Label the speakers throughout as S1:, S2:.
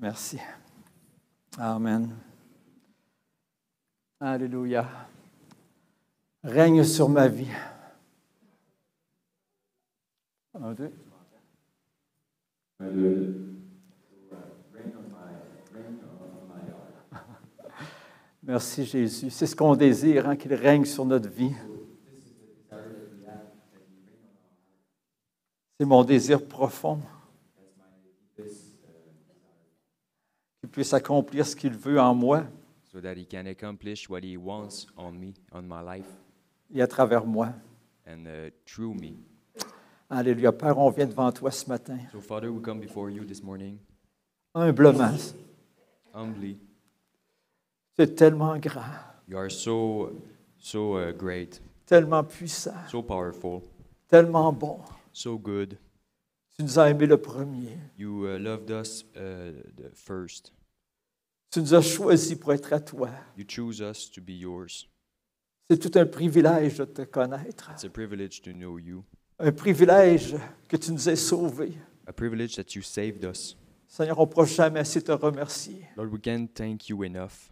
S1: Merci. Amen. Alléluia. Règne sur ma vie. Un, deux. Merci Jésus. C'est ce qu'on désire, hein, qu'il règne sur notre vie. C'est mon désir profond. Qu'il puisse accomplir ce qu'il veut en moi.
S2: So that He can accomplish what He wants on me, on my life,
S1: Et à travers moi.
S2: and through me.
S1: Alléluia. Père, on vient devant toi ce matin.
S2: So Father, we come before You this morning,
S1: Humblement.
S2: humbly.
S1: Tu es tellement grand,
S2: You are so great,
S1: tellement puissant,
S2: so powerful,
S1: tellement bon.
S2: so good.
S1: Tu nous as aimés le premier.
S2: You loved us the first.
S1: Tu nous as choisis pour être à toi.
S2: You choose us to be Yours.
S1: C'est tout un privilège de te connaître.
S2: It's a privilege to know You.
S1: Un privilège que tu nous aies sauvés.
S2: A privilege that You saved us.
S1: Seigneur, on ne pourra jamais assez te remercier.
S2: Lord, we can't thank You enough.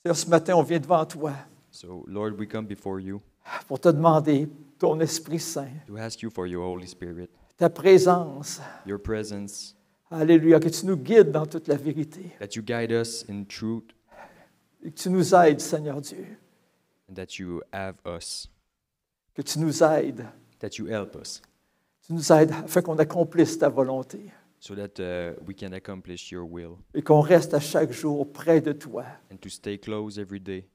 S1: Seigneur, ce matin, on vient devant toi
S2: So, Lord, we come before You
S1: pour te demander ton Esprit Saint,
S2: to ask You for Your Holy Spirit,
S1: ta présence.
S2: Your presence,
S1: Alléluia, que tu nous guides dans toute la vérité.
S2: that You guide us in truth,
S1: Et que tu nous aides, Seigneur Dieu.
S2: and that You have us,
S1: Que tu nous aides.
S2: that You help us,
S1: Tu nous aides afin qu'on accomplisse ta volonté.
S2: so that we can accomplish Your will,
S1: Et qu'on reste à chaque jour près de toi.
S2: and to stay close every day,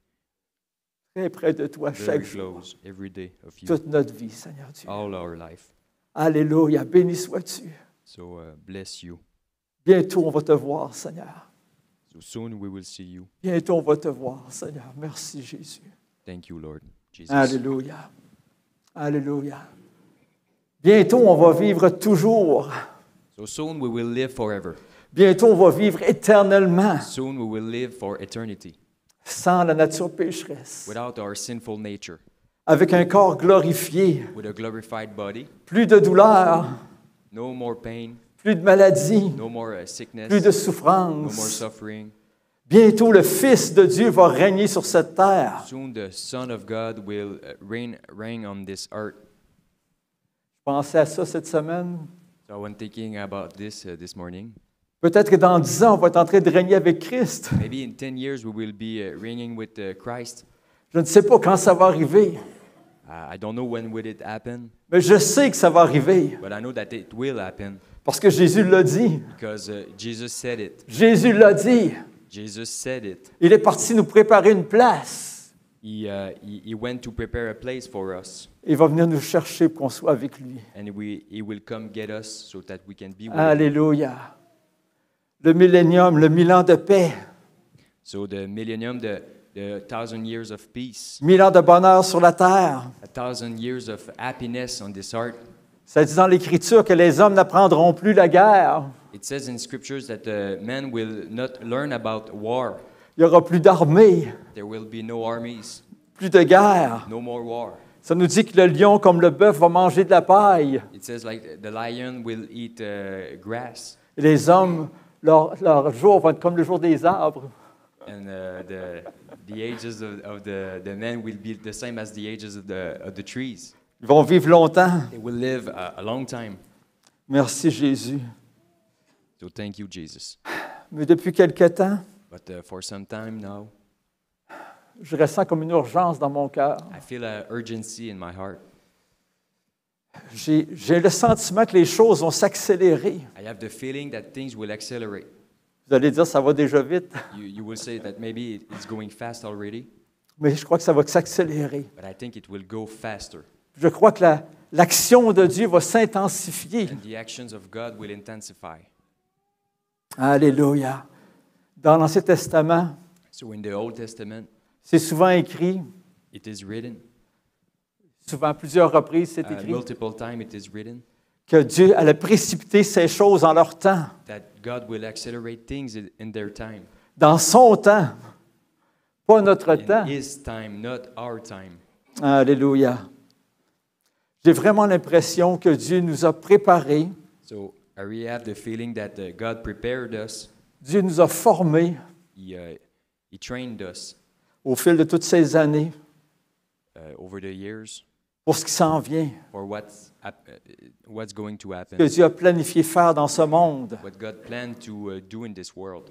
S1: Très près de toi chaque
S2: very
S1: jour.
S2: close every day of You,
S1: Toute notre vie, Seigneur Dieu.
S2: all our life.
S1: Alléluia, béni sois-tu.
S2: So bless You.
S1: Bientôt, on va te voir, Seigneur.
S2: So soon we will see You.
S1: Bientôt, on va te voir, Seigneur. Merci, Jésus.
S2: Thank You, Lord Jesus.
S1: Alléluia. Alléluia. Bientôt, on va vivre toujours.
S2: So soon we will live forever.
S1: Bientôt, on va vivre éternellement
S2: Soon we will live for eternity,
S1: sans la nature pécheresse,
S2: without our sinful nature,
S1: avec un corps glorifié,
S2: with a glorified body,
S1: plus de douleur,
S2: no more pain,
S1: plus de maladie,
S2: no more sickness,
S1: plus de
S2: no more
S1: souffrance.
S2: suffering.
S1: Bientôt, le Fils de Dieu va régner sur cette terre.
S2: Soon the Son of God will reign on this earth.
S1: Je pensais à ça cette semaine.
S2: So when thinking about this morning,
S1: Peut-être que dans 10 ans, on va être en train de régner avec Christ.
S2: maybe in 10 years we will be reigning with Christ.
S1: Je ne sais pas quand ça va arriver,
S2: I don't know when will it happen,
S1: mais je sais que ça va arriver
S2: but I know that it will happen
S1: parce que Jésus l'a dit.
S2: because Jesus said it.
S1: Jésus l'a dit.
S2: Jesus said it.
S1: Il est parti nous préparer une place.
S2: He went to prepare a place for us,
S1: Il va venir nous chercher pour qu'on soit avec lui.
S2: and He will come get us so that we can be with Him.
S1: Alléluia. Le millénium, le 1000 ans de paix,
S2: So the millennium, the 1,000 years of peace,
S1: 1000 ans de bonheur sur la terre.
S2: 1,000 years of happiness on this earth.
S1: Ça dit dans l'Écriture que les hommes n'apprendront plus la guerre.
S2: It says in scriptures that men will not learn about war.
S1: Il n'y aura plus d'armée,
S2: There will be no armies,
S1: plus de guerre.
S2: no more war.
S1: Ça nous dit que le lion, comme le bœuf, va manger de la paille.
S2: It says like the lion will eat grass,
S1: Et les hommes, leur jour va être comme le jour des arbres.
S2: and the ages of the men will be the same as the ages of the trees.
S1: Ils vont vivre longtemps.
S2: They will live a long time.
S1: Merci Jésus.
S2: So thank you, Jesus.
S1: Mais depuis quelque temps,
S2: But for some time now,
S1: je ressens comme une urgence dans mon cœur.
S2: I feel an urgency in my heart.
S1: J'ai le sentiment que les choses vont s'accélérer.
S2: I have the feeling that things will accelerate.
S1: Vous allez dire, ça va déjà vite,
S2: You will say that maybe it's going fast already,
S1: mais je crois que ça va s'accélérer.
S2: but I think it will go faster.
S1: Je crois que l'action de Dieu va s'intensifier.
S2: And the actions of God will intensify.
S1: Alléluia. Dans l'Ancien Testament,
S2: So in the Old Testament,
S1: c'est souvent écrit,
S2: it is written,
S1: souvent à plusieurs reprises, c'est écrit,
S2: multiple times it is written,
S1: que Dieu allait précipiter ces choses en leur temps,
S2: that God will accelerate things in their time.
S1: dans son temps, pas notre temps.
S2: In His time, not our time.
S1: Alléluia. J'ai vraiment l'impression que Dieu nous a préparés
S2: So I really have the feeling that God prepared us
S1: Dieu nous a formés
S2: He trained us
S1: au fil de toutes ces années
S2: over the years
S1: pour ce qui s'en vient,
S2: for what's going to happen,
S1: que Dieu a planifié faire dans ce monde.
S2: what God planned to do in this world.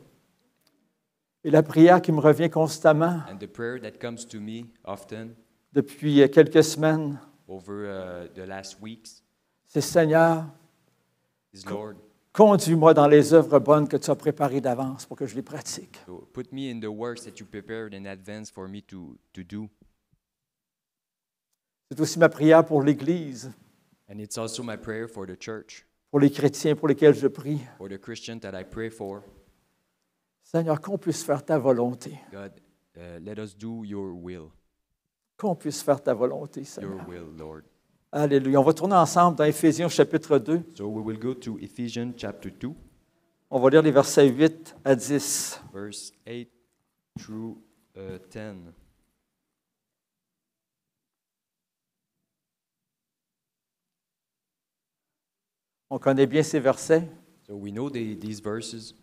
S1: Et la prière qui me revient constamment
S2: And the prayer that comes to me often
S1: depuis quelques semaines,
S2: over the last weeks
S1: c'est Seigneur,
S2: is, Lord,
S1: conduis-moi dans les œuvres bonnes que tu as préparées d'avance pour que je les pratique.
S2: so put me in the works that you prepared in advance for me to do.
S1: C'est aussi ma prière pour l'Église,
S2: And it's also my prayer for the church,
S1: pour les chrétiens pour lesquels je prie.
S2: for the Christian that I pray for.
S1: Seigneur, qu'on puisse faire ta volonté.
S2: God, let us do your will,
S1: Qu'on puisse faire ta volonté, Seigneur.
S2: your will, Lord.
S1: Alléluia. On va tourner ensemble dans Éphésiens chapitre 2.
S2: So we will go to Ephesians chapter 2,
S1: On va lire les versets 8 à 10.
S2: verse 8 through 10.
S1: On connaît bien ces versets,
S2: So we know these verses,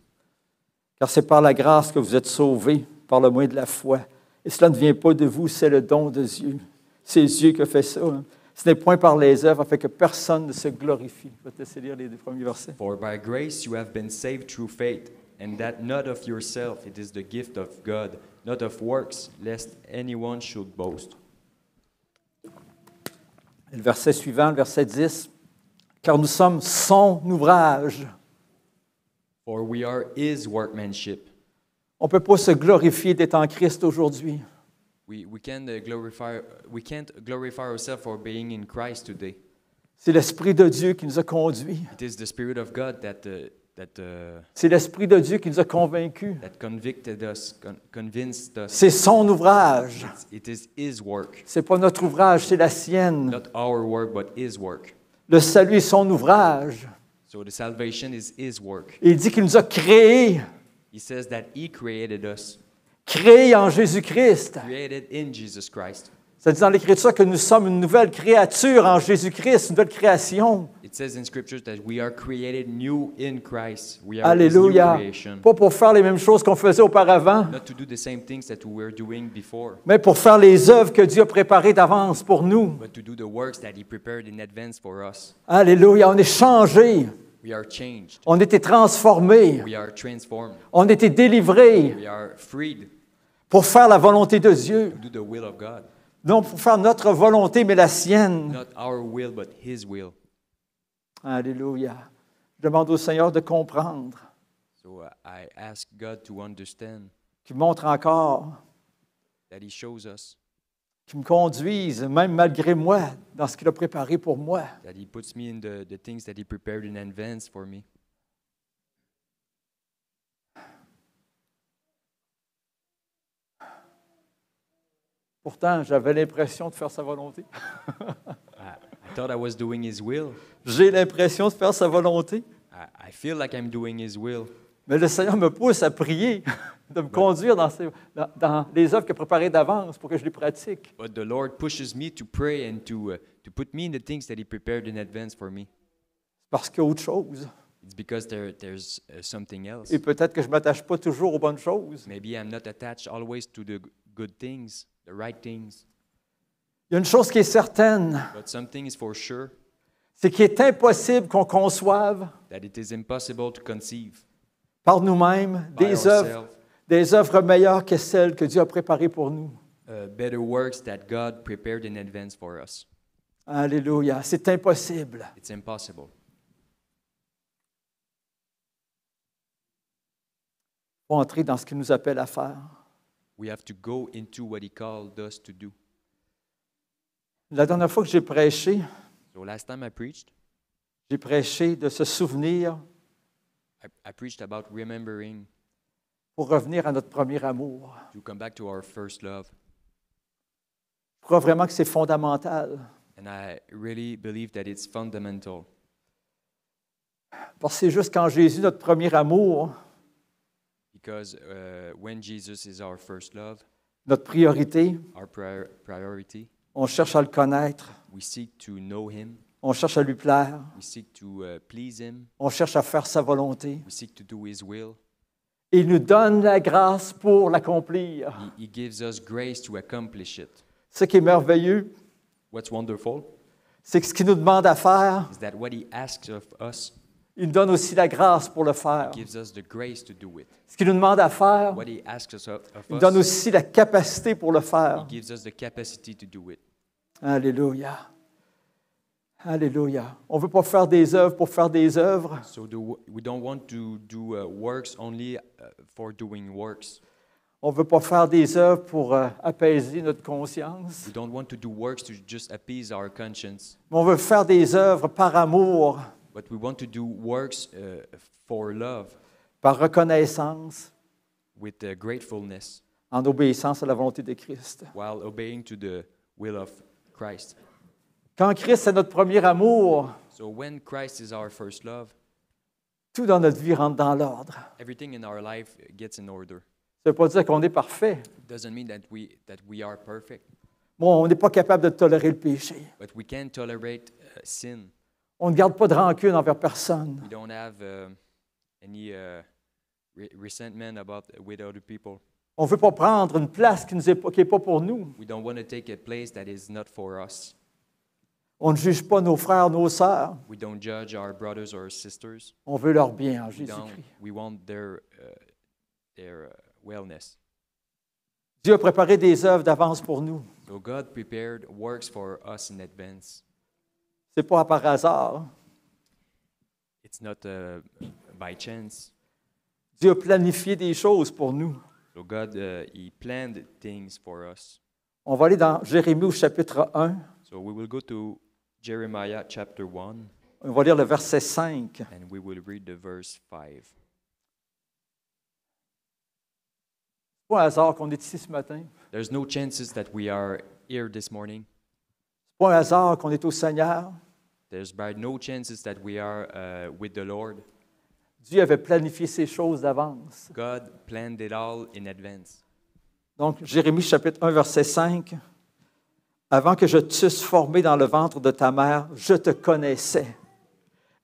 S1: car c'est par la grâce que vous êtes sauvés, par le moyen de la foi. Et cela ne vient pas de vous, c'est le don de Dieu. C'est Dieu qui a fait ça. Hein. Ce n'est point par les œuvres, afin que personne ne se glorifie. Je vais te laisser lire les deux premiers versets.
S2: For by grace you have been saved through faith, and that not of yourself, it is the gift of God, not of works, lest anyone should boast.
S1: Et le verset suivant, le verset 10. Car nous sommes son ouvrage.
S2: For we are his workmanship.
S1: On ne peut pas se glorifier d'être en Christ aujourd'hui.
S2: We can't glorify ourselves for being in Christ today.
S1: C'est l'Esprit de Dieu qui nous a conduits.
S2: It is the Spirit of God that
S1: C'est l'Esprit de Dieu qui nous a convaincus.
S2: convicted us, convinced us.
S1: C'est son ouvrage.
S2: It is his work,
S1: Ce n'est pas notre ouvrage, c'est la sienne.
S2: not our work, but his work.
S1: Le salut est son ouvrage.
S2: So the salvation is his work.
S1: Il dit qu'il nous a créés,
S2: He says that he created us,
S1: créés en Jésus-Christ.
S2: created in Jesus Christ.
S1: Ça dit dans l'Écriture que nous sommes une nouvelle créature en Jésus-Christ, une nouvelle création.
S2: It says in scriptures that we are created new in Christ. We are his new
S1: Alléluia.
S2: creation.
S1: Pas pour faire les mêmes choses qu'on faisait auparavant,
S2: Not to do the same things that we were doing before,
S1: mais pour faire les œuvres que Dieu a préparées d'avance pour nous.
S2: but to do the works that he prepared in advance for us.
S1: Alléluia. On est changés.
S2: We are changed.
S1: On a été transformés.
S2: We are transformed.
S1: On a été délivrés
S2: We are freed
S1: pour faire la volonté de Dieu.
S2: to do the will of God.
S1: Non pour faire notre volonté, mais la sienne.
S2: Not our will, but his will.
S1: Alléluia. Je demande au Seigneur de comprendre,
S2: So I ask God to understand,
S1: qu'il montre encore,
S2: that he shows us,
S1: qu'il me conduise, même malgré moi, dans ce qu'il a préparé pour moi.
S2: that he puts me in the things that he prepared in advance for me.
S1: Pourtant, j'avais l'impression de faire sa volonté.
S2: I thought I was doing his will.
S1: J'ai l'impression de faire sa volonté.
S2: I feel like I'm doing his will.
S1: Mais le Seigneur me pousse à prier, de me conduire dans les œuvres qu'il a préparées d'avance pour que je les pratique.
S2: But the Lord pushes me to pray and to put me in the things that he prepared in advance for me.
S1: Parce qu'il y a autre chose.
S2: It's because there's something else.
S1: Et peut-être que je ne m'attache pas toujours aux bonnes choses.
S2: Maybe I'm not attached always to the good things, the right things.
S1: Il y a une chose qui est certaine,
S2: But something is for sure,
S1: c'est qu'il est impossible qu'on conçoive
S2: that it is impossible to conceive
S1: par nous-mêmes
S2: by
S1: des
S2: ourselves
S1: œuvres meilleures que celles que Dieu a préparées pour nous.
S2: better works that God prepared in advance for us.
S1: Alléluia, c'est impossible.
S2: It's impossible.
S1: Il faut entrer dans ce qu'il nous appelle à faire.
S2: We have to go into what he called us to do.
S1: La dernière fois que j'ai prêché de se souvenir
S2: I preached about remembering
S1: pour revenir à notre premier amour.
S2: to come back to our first love.
S1: Je crois vraiment que c'est fondamental.
S2: And I really believe that it's fundamental.
S1: Parce que c'est juste quand Jésus, notre premier amour,
S2: Because when Jesus is our first love,
S1: notre priorité,
S2: our priority,
S1: on cherche à le connaître,
S2: we seek to know him,
S1: on cherche à lui plaire,
S2: we seek to please him,
S1: on cherche à faire sa volonté.
S2: we seek to do his will.
S1: Et il nous donne la grâce pour l'accomplir.
S2: He gives us grace to accomplish it.
S1: Ce qui est merveilleux,
S2: What's wonderful
S1: c'est que ce qu'il nous demande à faire,
S2: is that what He asks of us,
S1: il nous donne aussi la grâce pour le faire.
S2: gives us the grace to do it.
S1: Ce qu'il nous demande à faire,
S2: What He asks us of
S1: il nous donne
S2: us,
S1: aussi la capacité pour le
S2: He
S1: faire.
S2: gives us the capacity to do it.
S1: Alléluia. Alléluia. On ne veut pas faire des œuvres pour faire des œuvres.
S2: So we don't want to do works only for doing works.
S1: On ne veut pas faire des œuvres pour apaiser notre conscience.
S2: We don't want to do works to just appease our conscience,
S1: Mais on veut faire des œuvres par amour,
S2: but we want to do works for love,
S1: par reconnaissance,
S2: with gratefulness,
S1: en obéissance à la volonté de Christ.
S2: while obeying to the will of Christ.
S1: Quand Christ est notre premier amour,
S2: So when Christ is our first love,
S1: tout dans notre vie rentre dans l'ordre.
S2: everything in our life gets in order.
S1: Ça ne veut pas dire qu'on est parfait.
S2: It doesn't mean that we are perfect,
S1: Bon, on n'est pas capable de tolérer le péché.
S2: but we can tolerate sin.
S1: On ne garde pas de rancune envers personne.
S2: We don't have any resentment with other people.
S1: On ne veut pas prendre une place qui n'est pas pour nous.
S2: We don't want to take a place that is not for us.
S1: On ne juge pas nos frères, nos sœurs.
S2: We don't judge our brothers or sisters.
S1: On veut leur bien en
S2: We
S1: Jésus-Christ.
S2: want their wellness.
S1: Dieu a préparé des œuvres d'avance pour nous.
S2: So God prepared works for us in advance.
S1: Ce n'est pas par hasard.
S2: It's not by chance.
S1: Dieu a planifié des choses pour nous.
S2: So God, He planned things for us.
S1: On va aller dans Jérémie au chapitre 1.
S2: So we will go to Jeremiah chapter 1,
S1: On va lire le verset 5.
S2: and we will read the verse 5.
S1: Ce n'est pas un hasard qu'on est ici ce matin.
S2: There's no chances that we are here this morning.
S1: Ce n'est pas un hasard qu'on est au Seigneur.
S2: There's by no chances that we are with the Lord.
S1: Dieu avait planifié ces choses d'avance.
S2: God planned it all in advance.
S1: Donc, Jérémie chapitre 1, verset 5. Avant que je t'eusse formé dans le ventre de ta mère, je te connaissais.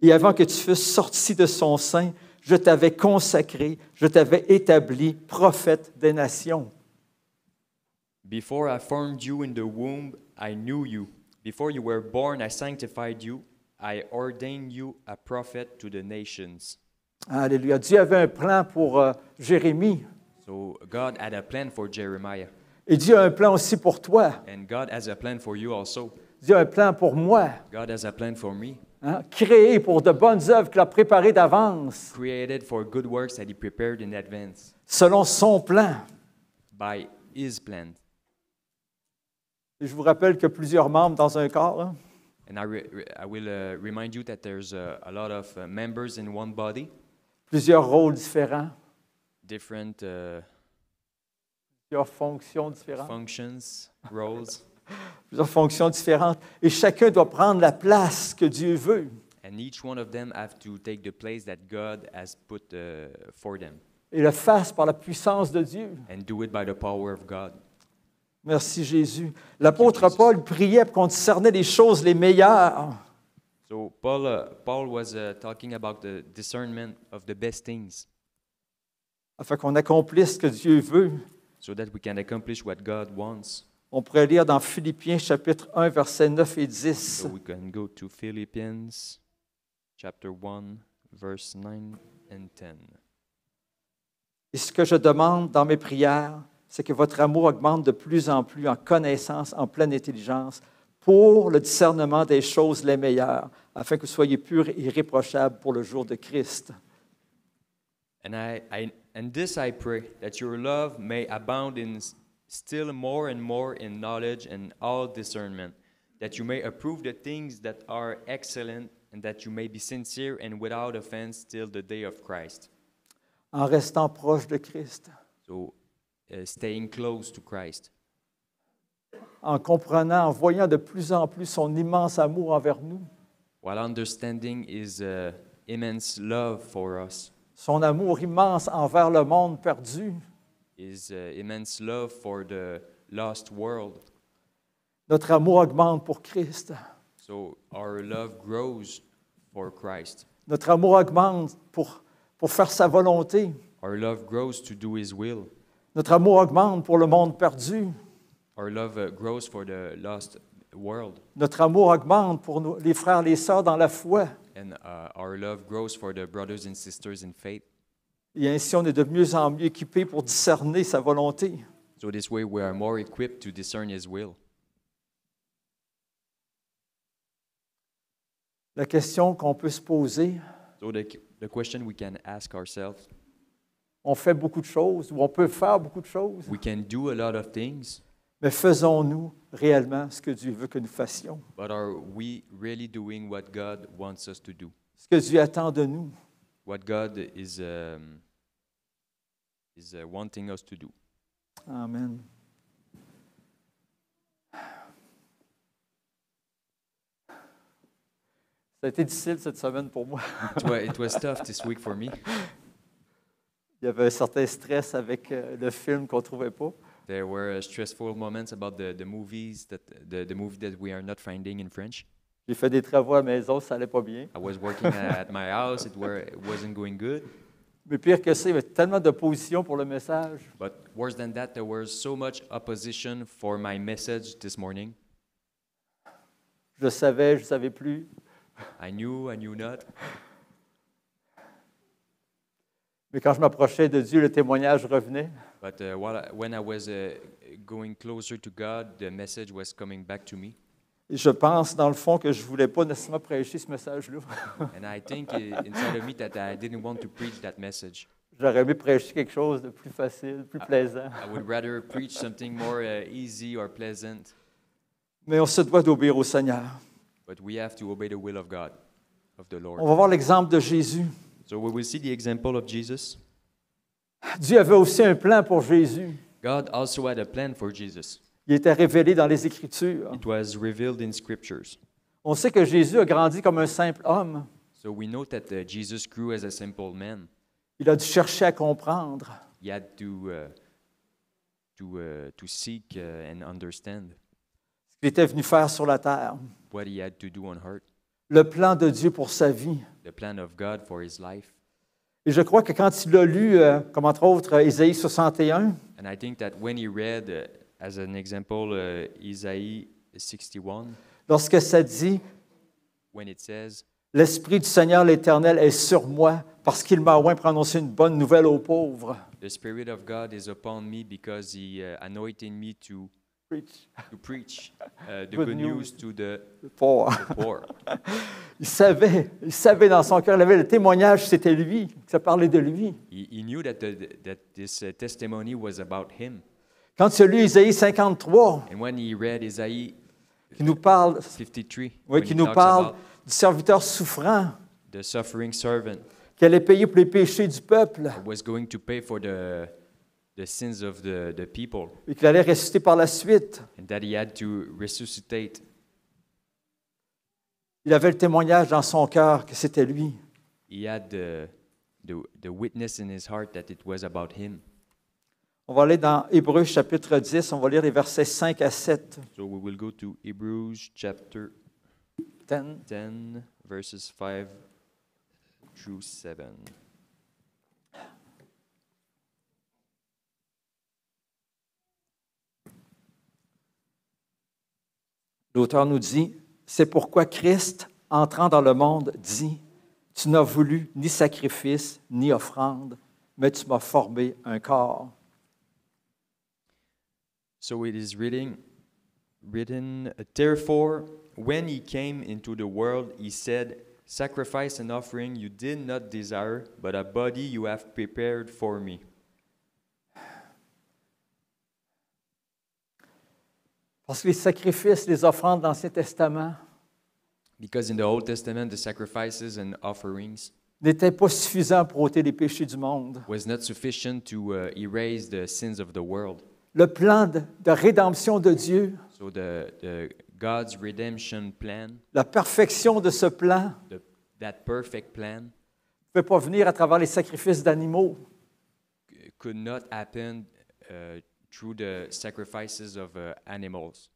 S1: Et avant que tu fusses sorti de son sein, je t'avais consacré, je t'avais établi prophète des nations.
S2: Before I formed you in the womb, I knew you. Before you were born, I sanctified you. I ordained you a prophet to the nations.
S1: Alléluia. Dieu avait un plan pour Jérémie.
S2: So God had a plan for Jeremiah.
S1: Et Dieu a un plan aussi pour toi.
S2: And God has a plan for you also.
S1: Dieu a un plan pour moi.
S2: God has a plan for me.
S1: Hein? Créé pour de bonnes œuvres qu'il a préparées d'avance,
S2: Created for good works that He prepared in advance
S1: selon son plan.
S2: by His plan.
S1: Et je vous rappelle que plusieurs membres dans un corps. Hein?
S2: And I will remind you that there's a lot of members in one body,
S1: Plusieurs rôles différents,
S2: different
S1: plusieurs fonctions différentes.
S2: functions, roles,
S1: Plusieurs fonctions différentes. Et chacun doit prendre la place que Dieu veut.
S2: and each one of them have to take the place that God has put for them,
S1: Et le fasse par la puissance de Dieu.
S2: and do it by the power of God.
S1: Merci Jésus. L'apôtre Paul priait pour qu'on discernait les choses les meilleures.
S2: So Paul was talking about the discernment of the best things,
S1: Afin qu'on accomplisse ce que Dieu veut.
S2: so that we can accomplish what God wants.
S1: On pourrait lire dans Philippiens chapitre 1, versets 9 et 10.
S2: So we can go to Philippians chapter 1, verse 9 and 10.
S1: Et ce que je demande dans mes prières, c'est que votre amour augmente de plus en plus en connaissance, en pleine intelligence, pour le discernement des choses les meilleures, afin que vous soyez purs et irréprochables pour le jour de Christ.
S2: And this I pray, that your love may abound in still more and more in knowledge and all discernment, that you may approve the things that are excellent, and that you may be sincere and without offense till the day of Christ.
S1: En restant proche de Christ,
S2: So, staying close to Christ,
S1: en comprenant, en voyant de plus en plus son immense amour envers nous,
S2: while understanding His immense love for us,
S1: son amour immense envers le monde perdu,
S2: His immense love for the lost world.
S1: notre amour augmente pour Christ.
S2: So our love grows for Christ.
S1: Notre amour augmente pour faire sa volonté.
S2: Our love grows to do His will.
S1: Notre amour augmente pour le monde perdu.
S2: Our love grows for the lost world.
S1: Notre amour augmente pour les frères et les sœurs dans la foi.
S2: And our love grows for the brothers and sisters in faith.
S1: Et ainsi, on est de mieux en mieux équipés pour discerner sa volonté.
S2: So this way we are more equipped to discern His will.
S1: La question qu'on peut se poser,
S2: So the question we can ask ourselves,
S1: on fait beaucoup de choses, ou on peut faire beaucoup de choses,
S2: we can do a lot of things,
S1: mais faisons-nous réellement ce que Dieu veut que nous fassions?
S2: but are we really doing what God wants us to do?
S1: Ce que Dieu attend de nous?
S2: What God is wanting us to do?
S1: Amen. Ça a été difficile cette semaine pour moi.
S2: It was tough this week for me.
S1: Il y avait un certain stress avec le film qu'on ne trouvait pas.
S2: There were stressful moments about the movies the movie that we are not finding in French.
S1: J'ai fait des travaux à la maison, ça n'allait pas bien.
S2: I was working at my house. It wasn't going good.
S1: Mais pire que ça, il y avait tellement d'opposition pour le message.
S2: But worse than that, there was so much opposition for my message this morning.
S1: Je savais, je ne savais plus.
S2: I knew not.
S1: Mais quand je m'approchais de Dieu, le témoignage revenait.
S2: But when I was going closer to God, the message was coming back to me.
S1: Et je pense, dans le fond, que je ne voulais pas nécessairement prêcher ce message-là.
S2: And I think inside of me that I didn't want to preach that message.
S1: J'aurais aimé prêcher quelque chose de plus facile, plus plaisant.
S2: I would rather preach something more easy or pleasant.
S1: Mais on se doit d'obéir au Seigneur.
S2: But we have to obey the will of God, of the Lord.
S1: On va voir l'exemple de Jésus.
S2: So we will see the example of Jesus.
S1: Dieu avait aussi un plan pour Jésus.
S2: God also had a plan for Jesus.
S1: Il était révélé dans les Écritures.
S2: It was revealed in scriptures.
S1: On sait que Jésus a grandi comme un simple homme.
S2: So we know that Jesus grew as a simple man.
S1: Il a dû chercher à comprendre.
S2: He had to seek and understand
S1: Ce qu'il était venu faire sur la terre.
S2: what he had to do on earth,
S1: Le plan de Dieu pour sa vie.
S2: the plan of God for his life.
S1: Et je crois que quand il a lu, comme entre autres, Isaïe 61,
S2: And I think that when he read, as an example, Isaiah 61,
S1: lorsque ça dit
S2: when it says,
S1: « L'Esprit du Seigneur l'Éternel est sur moi, parce qu'il m'a oint pour annoncer une bonne nouvelle aux pauvres.
S2: the Spirit of God is upon me because he anointed me to preach the
S1: Good
S2: good
S1: news.
S2: news to the
S1: Pauvres.
S2: poor.
S1: Il savait dans son cœur, il avait le témoignage, c'était lui, que ça parlait de lui.
S2: He knew that this testimony was about him.
S1: Quand il a lu Isaïe 53,
S2: And when he read Isaiah
S1: qui nous parle,
S2: 53,
S1: oui,
S2: when
S1: qui
S2: he
S1: nous
S2: talks
S1: parle
S2: about
S1: du serviteur souffrant
S2: the suffering servant
S1: qui allait payer pour les péchés du peuple
S2: who was going to pay for the sins of the people,
S1: et qu'il allait ressusciter par la suite.
S2: and that he had to resuscitate.
S1: Il avait le témoignage dans son cœur que c'était lui.
S2: He had the witness in his heart that it was about him.
S1: On va aller dans Hébreux chapitre 10, on va lire les versets 5 à 7.
S2: So we will go to Hebrews chapter 10, verses 5 through 7.
S1: L'auteur nous dit, « C'est pourquoi Christ, entrant dans le monde, dit, « Tu n'as voulu ni sacrifice, ni offrande, mais tu m'as formé un corps. »
S2: So it is written, therefore, when he came into the world, he said, sacrifice and offering you did not desire, but a body you have prepared for me.
S1: Parce que les sacrifices, les offrandes de l'Ancien Testament
S2: Because in the Old Testament, the sacrifices and offerings
S1: n'étaient pas suffisants pour ôter les péchés du monde.
S2: was not sufficient to erase the sins of the world.
S1: Le plan de rédemption de Dieu,
S2: So the God's redemption plan,
S1: la perfection de ce plan,
S2: that perfect plan,
S1: ne pouvait pas venir à travers les sacrifices d'animaux.
S2: could not happen through the sacrifices of animals.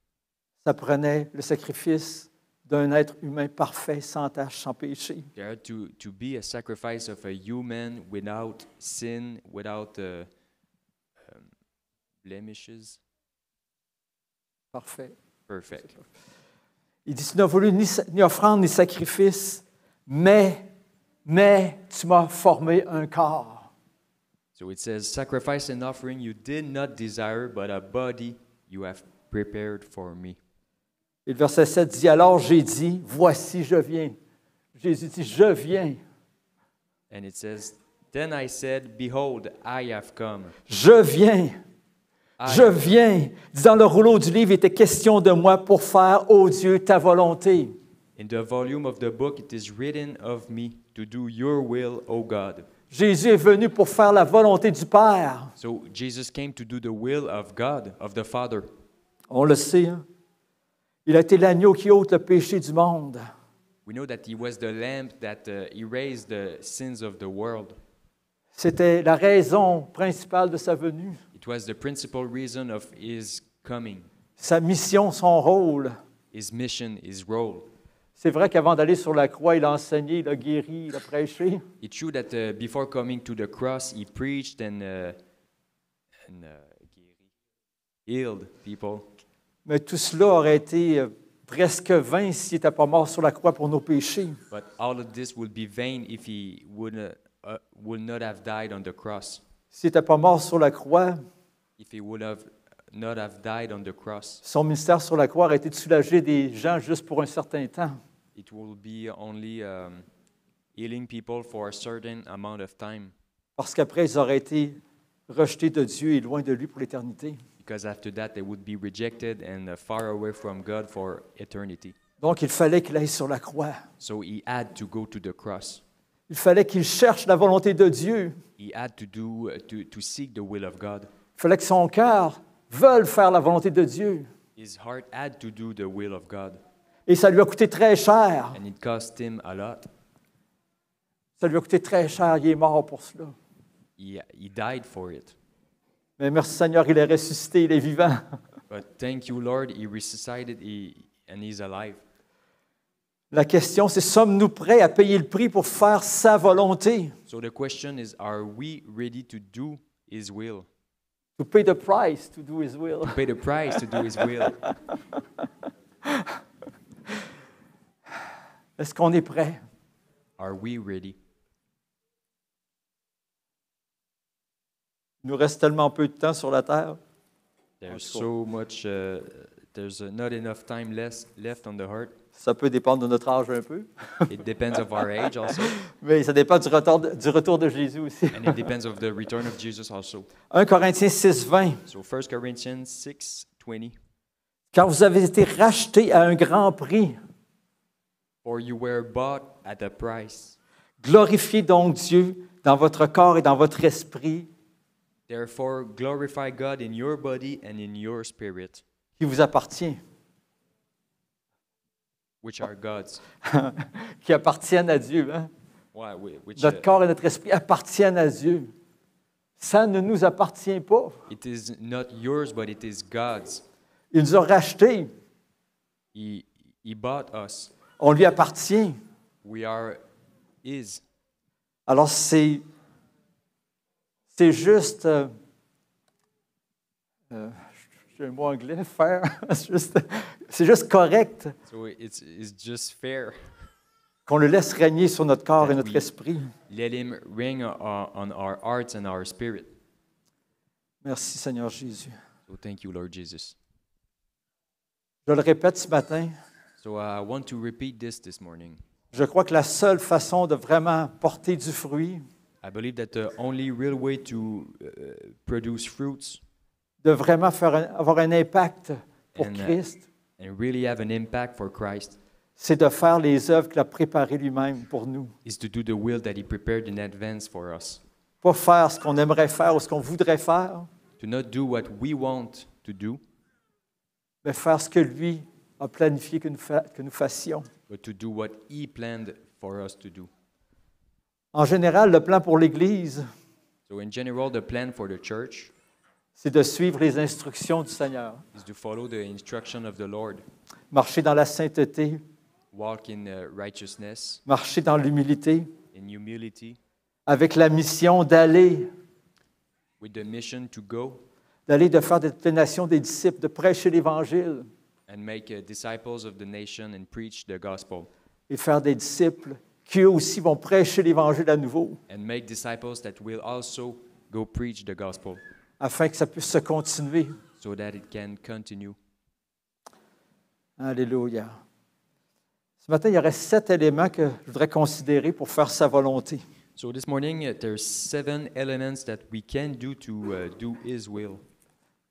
S1: Ça prenait le sacrifice d'un être humain parfait, sans tache, sans péché.
S2: They are to be a sacrifice of a human without sin, without blemishes.
S1: Parfait.
S2: Perfect.
S1: Il dit, tu n'as voulu ni offrande ni sacrifice, mais tu m'as formé un corps.
S2: So it says, sacrifice and offering you did not desire, but a body you have prepared for me.
S1: Et le verset 7 dit, alors j'ai dit, voici, je viens. Jésus dit, je viens.
S2: And it says, then I said, behold, I have come.
S1: Je viens. Je viens. Dans le rouleau du livre, il était question de moi pour faire, ô Dieu, ta volonté.
S2: In the volume of the book, it is written of me to do your will, O God.
S1: Jésus est venu pour faire la volonté du Père.
S2: So Jesus came to do the will of God, of the Father.
S1: On le sait, hein? Il a été l'agneau qui ôte le péché du monde.
S2: We know that he was the lamb that erased the sins of the world.
S1: C'était la raison principale de sa venue.
S2: It was the principal reason of his coming,
S1: Sa mission, son rôle.
S2: his mission, his role.
S1: C'est vrai qu'avant d'aller sur la croix, il a enseigné, il a guéri, il a prêché.
S2: It's true that before coming to the cross, he preached and healed people.
S1: Mais tout cela aurait été presque vain s'il n'était pas mort sur la croix pour nos péchés.
S2: But all of this would be vain if he would not have died on the cross.
S1: S'il n'était pas mort sur la croix,
S2: If he would have not have died on the cross,
S1: son ministère sur la croix aurait été de soulager des gens juste pour un certain temps.
S2: it will be only healing people for a certain amount of time.
S1: Parce qu'après, ils auraient été rejetés de Dieu et loin de lui pour l'éternité.
S2: Because after that, they would be rejected and far away from God for eternity.
S1: Donc, il fallait qu'il aille sur la croix.
S2: So he had to go to the cross.
S1: Il fallait qu'il cherche la volonté de Dieu.
S2: He had to do to seek the will of God.
S1: Il fallait que son cœur veuille faire la volonté de Dieu.
S2: His heart had to do the will of God,
S1: Et ça lui a coûté très cher.
S2: and it cost him a lot.
S1: Ça lui a coûté très cher. Il est mort pour cela.
S2: He died for it.
S1: Mais merci Seigneur, il est ressuscité, il est vivant.
S2: But thank you, Lord, he resuscitated and he's alive.
S1: La question, c'est sommes-nous prêts à payer le prix pour faire sa volonté?
S2: So the question is, are we ready to do his will?
S1: To pay the price to do his will.
S2: To pay the price to do his will?
S1: Est-ce qu'on est prêt?
S2: Are we ready?
S1: Il nous reste tellement peu de temps sur la terre.
S2: There's so much, there's not enough time left on the heart.
S1: Ça peut dépendre de notre âge un peu,
S2: It depends of our age also,
S1: mais ça dépend du retour de Jésus aussi.
S2: and it depends of the return of Jesus also.
S1: 1 Corinthiens 6, 20.
S2: So 1 Corinthians 6:20.
S1: Car vous avez été rachetés à un grand prix.
S2: For you were bought at a price.
S1: Glorifiez donc Dieu dans votre corps et dans votre esprit
S2: Therefore, glorify God in your body and in your spirit,
S1: qui vous appartient,
S2: which are God's.
S1: qui appartiennent à Dieu. Hein?
S2: Why? Which
S1: Notre corps et notre esprit appartiennent à Dieu. Ça ne nous appartient pas.
S2: it is not yours, but it is God's.
S1: Il nous a rachetés.
S2: He bought us.
S1: On lui appartient.
S2: We are His.
S1: Alors c'est juste, j'ai un mot anglais, faire, c'est juste correct
S2: So it's just fair.
S1: qu'on le laisse régner sur notre corps
S2: That
S1: et notre
S2: we-
S1: esprit.
S2: Let Him reign on our hearts and our spirit.
S1: Merci Seigneur Jésus.
S2: So thank you, Lord Jesus.
S1: Je le répète ce matin,
S2: So I want to repeat this morning.
S1: je crois que la seule façon de vraiment porter du fruit,
S2: I believe that the only real way to produce fruits
S1: de vraiment avoir un impact pour
S2: And,
S1: Christ,
S2: and really have an impact for Christ
S1: c'est de faire les œuvres qu'il a préparées lui-même pour nous.
S2: is to do the will that He prepared in advance for us.
S1: Pas faire ce qu'on aimerait faire ou ce qu'on voudrait faire,
S2: To not do what we want to do,
S1: mais faire ce que lui a planifié que nous fassions.
S2: but to do what He planned for us to do.
S1: En général, le plan pour l'Église,
S2: So in general, the plan for the church
S1: c'est de suivre les instructions du Seigneur,
S2: is to follow the instruction of the Lord,
S1: marcher dans la sainteté,
S2: walk in righteousness,
S1: marcher dans l'humilité,
S2: in humility,
S1: avec la mission d'aller,
S2: with the mission to go
S1: de faire de toutes les nations des disciples, de prêcher l'Évangile
S2: and make disciples of the nation and preach the gospel,
S1: et faire des disciples qui eux aussi vont prêcher l'Évangile à nouveau,
S2: and make disciples that will also go preach the gospel
S1: afin que ça puisse se continuer.
S2: so that it can continue.
S1: Alléluia. Ce matin, il y aurait 7 éléments que je voudrais considérer pour faire sa volonté.
S2: So this morning, there's 7 elements that we can do to do His will,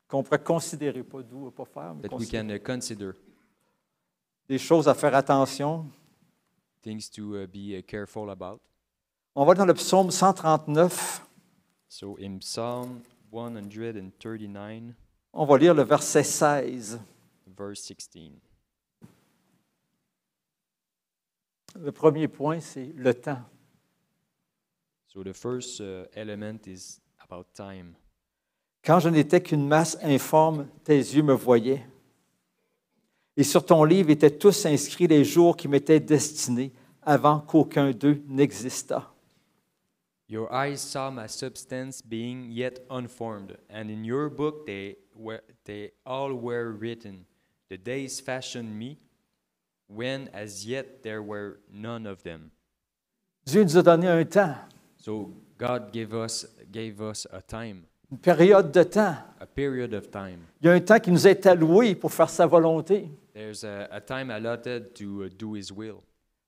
S1: Qu'on pourrait considérer, pas d'où, pas faire, mais
S2: that we can consider,
S1: des choses à faire attention.
S2: things to be careful about.
S1: On va dans le psaume 139.
S2: So in Psalm 139,
S1: On va lire le verset 16.
S2: verse 16.
S1: Le premier point, c'est le temps.
S2: So the first element is about time.
S1: Quand je n'étais qu'une masse informe, tes yeux me voyaient. Et sur ton livre étaient tous inscrits les jours qui m'étaient destinés avant qu'aucun d'eux n'existât.
S2: Your eyes saw my substance being yet unformed, and in your book they all were written. The days fashioned me, when as yet there were none of them.
S1: Dieu nous a donné un temps,
S2: So God gave us a time,
S1: une période de temps.
S2: a period of time.
S1: Il y a un temps qui nous est alloué pour faire sa volonté.
S2: There's a time allotted to do His will.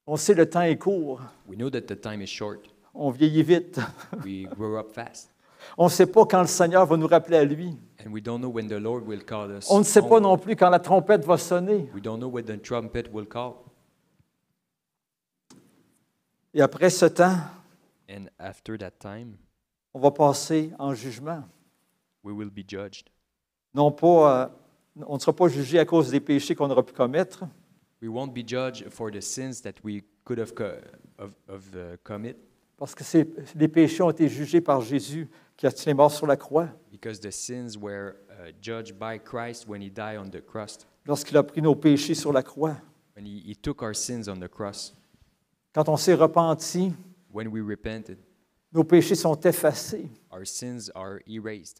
S1: On sait le temps est court.
S2: We know that the time is short.
S1: On vieillit vite.
S2: We grow up fast.
S1: On ne sait pas quand le Seigneur va nous rappeler à lui.
S2: And we don't know when the Lord will call us.
S1: On ne sait pas
S2: home.
S1: non plus quand la trompette va sonner.
S2: We don't know when the trumpet will call.
S1: Et après ce temps,
S2: And after that time,
S1: on va passer en jugement.
S2: we will be judged.
S1: Non pas, on ne sera pas jugé à cause des péchés qu'on aura pu commettre,
S2: We won't be judged for the sins that we could have commit,
S1: parce que les péchés ont été jugés par Jésus qui est mort sur la croix
S2: because the sins were judged by Christ when He died on the cross,
S1: lorsqu'il a pris nos péchés sur la croix.
S2: when He took our sins on the cross.
S1: Quand on s'est repenti,
S2: When we repented,
S1: nos péchés sont effacés.
S2: our sins are erased.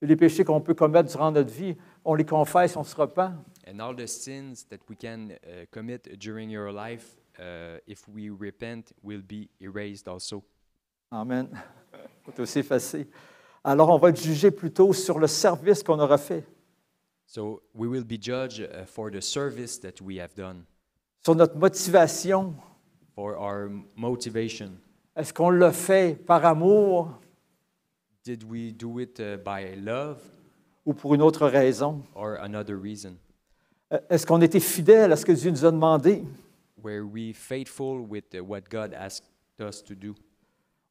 S1: Et les péchés qu'on peut commettre durant notre vie, on les confesse, on se repent.
S2: And all the sins that we can commit during your life, if we repent, will be erased also.
S1: Amen. C'est aussi effacé. Alors, on va être jugé plutôt sur le service qu'on aura fait,
S2: So we will be judged for the service that we have done,
S1: sur notre motivation.
S2: for our motivation.
S1: Est-ce qu'on l'a fait par amour
S2: Did we do it by love
S1: ou pour une autre raison?
S2: or another reason?
S1: Est-ce qu'on était fidèle à ce que Dieu nous a demandé?
S2: Were we faithful with what God asked us to do?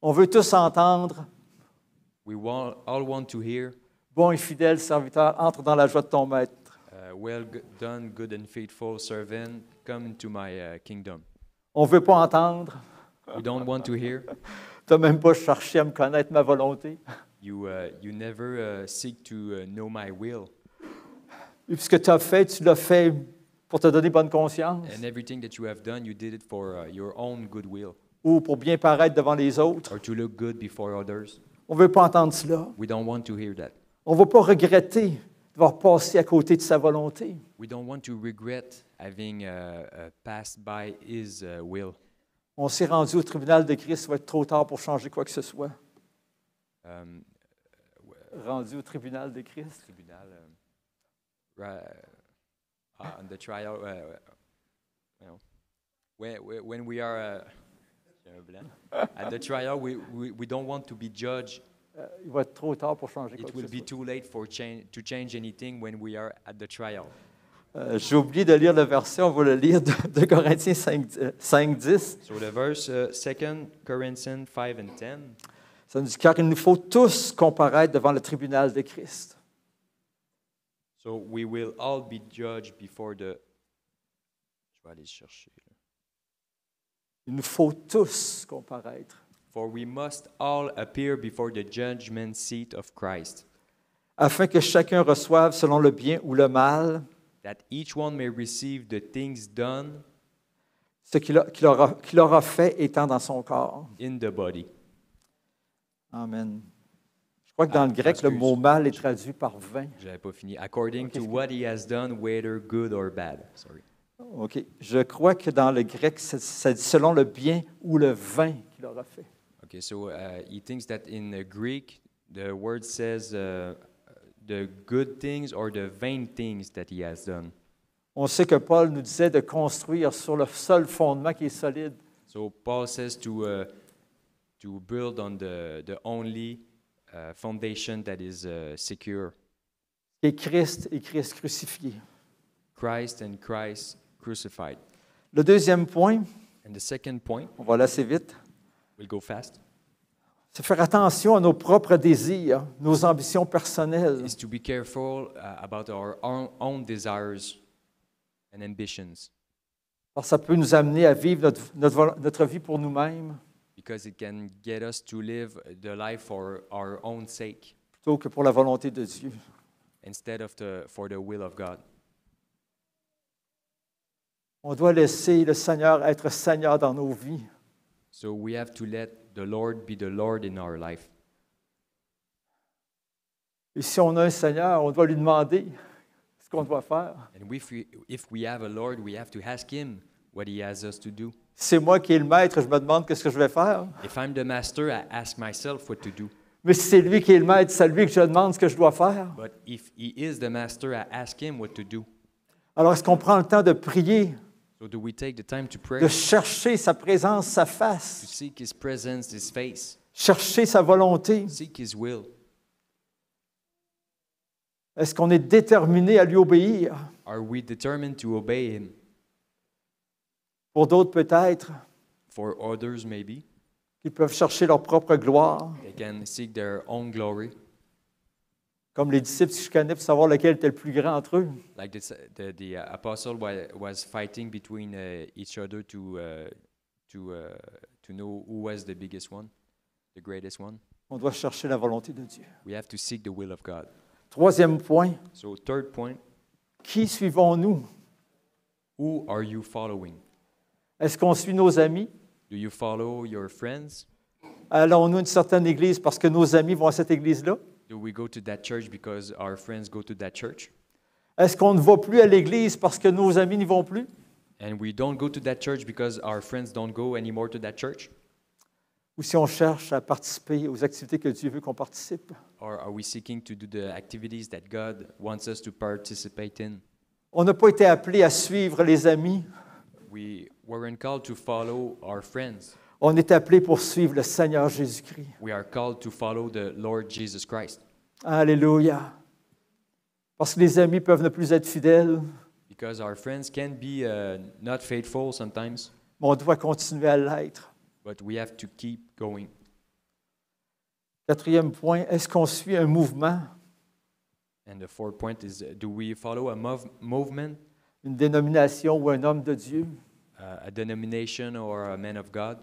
S1: On veut tous entendre,
S2: We all want to hear,
S1: bon et fidèle serviteur, entre dans la joie de ton maître.
S2: done, good and faithful servant, come into my kingdom.
S1: On ne veut pas entendre,
S2: We don't want to hear.
S1: tu n'as même pas cherché à me connaître ma volonté.
S2: You never seek to know my will.
S1: Et puis ce que tu as fait, tu l'as fait pour te donner bonne conscience
S2: And everything that you have done, you did it for your own good will
S1: ou pour bien paraître devant les autres.
S2: or to look good before others.
S1: On ne veut pas entendre cela.
S2: We don't want to hear that.
S1: On ne va pas regretter d'avoir passé à côté de sa volonté.
S2: We don't want to regret having passed by His will.
S1: On s'est rendu au tribunal de Christ, il va être trop tard pour changer quoi que ce soit.
S2: Um,
S1: Rendu au tribunal de Christ.
S2: tribunal, on the trial, you know, when we are at the trial, we don't want to be judged.
S1: Il va être trop tard pour changer quoi
S2: It
S1: que
S2: will
S1: ce
S2: be
S1: soit.
S2: too late to change anything when we are at the trial.
S1: J'ai oublié de lire le verset, on va le lire de Corinthiens 5, 10.
S2: So the verse 2 Corinthians 5 and 10.
S1: Ça nous dit car il nous faut tous comparaître devant le tribunal de Christ.
S2: So we will all be judged before the. Je vais aller chercher.
S1: Il nous faut tous comparaître.
S2: For we must all appear before the judgment seat of Christ,
S1: Afin que chacun reçoive selon le bien ou le mal,
S2: that each one may receive the things done
S1: ce qu'il aura fait étant dans son corps.
S2: in the body.
S1: Amen. Je crois que dans le grec, le mot mal est traduit par vain.
S2: J'avais pas fini. According to what he has done, whether good or bad. Sorry.
S1: OK. Je crois que dans le grec, ça dit selon le bien ou le vain qu'il aura fait.
S2: Okay, so he thinks that in Greek, the word says the good things or the vain things that he has done.
S1: On sait que Paul nous disait de construire sur le seul fondement qui est solide.
S2: So Paul says to build on the only foundation that is secure.
S1: Qui est Christ et Christ crucifié.
S2: Christ and Christ crucified.
S1: Le deuxième point,
S2: And the second point,
S1: on va aller assez vite,
S2: we'll go fast,
S1: c'est faire attention à nos propres désirs, nos ambitions personnelles.
S2: is to be careful about our own desires and ambitions,
S1: Parce que ça peut nous amener à vivre notre vie pour nous-mêmes
S2: because it can get us to live the life for our own sake
S1: plutôt que pour la volonté de Dieu.
S2: instead of for the will of God.
S1: On doit laisser le Seigneur être Seigneur dans nos vies.
S2: So we have to let the Lord be the Lord in our life.
S1: Et si on a un Seigneur, on doit lui demander ce qu'on doit faire.
S2: And if we have a Lord, we have to ask Him what He has us to do.
S1: Si c'est moi qui est le maître, je me demande qu'est-ce que je vais faire.
S2: If I'm the master, I ask myself what to do.
S1: Mais si c'est lui qui est le maître, c'est à lui que je demande ce que je dois faire.
S2: But if He is the master, I ask Him what to do.
S1: Alors, est-ce qu'on prend le temps de prier,
S2: So do we take the time to pray,
S1: de chercher sa présence, sa
S2: to
S1: face,
S2: seek His presence, His face,
S1: chercher sa volonté?
S2: seek His will?
S1: Est-ce qu'on est déterminé à lui obéir?
S2: Are we determined to obey Him?
S1: Pour d'autres, peut-être,
S2: For others, maybe,
S1: qu'ils peuvent chercher leur propre gloire,
S2: they can seek their own glory,
S1: comme les disciples se chicanaient pour savoir lequel était le plus grand entre eux.
S2: like the apostle was fighting between each other to know who was the biggest one, the greatest one.
S1: On doit chercher la volonté de Dieu.
S2: We have to seek the will of God.
S1: Troisième point,
S2: So third point,
S1: qui suivons-nous?
S2: who are you following?
S1: Est-ce qu'on suit nos amis?
S2: Do you follow your friends?
S1: Allons-nous à une certaine église parce que nos amis vont à cette église-là?
S2: Do we go to that church because our friends go to that church?
S1: Est-ce qu'on ne va plus à l'église parce que nos amis n'y vont plus?
S2: And we don't go to that church because our friends don't go anymore to that church?
S1: Ou si on cherche à participer aux activités que Dieu veut qu'on participe?
S2: Or are we seeking to do the activities that God wants us to participate in?
S1: On n'a pas été appelé à suivre les amis.
S2: We weren't called to follow our friends.
S1: On est appelé pour suivre le Seigneur Jésus-Christ.
S2: We are called to follow the Lord Jesus Christ.
S1: Alléluia. Parce que les amis peuvent ne plus être fidèles,
S2: Because our friends can be not faithful sometimes,
S1: mais on doit continuer à l'être.
S2: but we have to keep going.
S1: Quatrième point, est-ce qu'on suit un mouvement,
S2: And the fourth point is, do we follow a movement,
S1: une dénomination ou un homme de Dieu?
S2: a denomination or a man of God?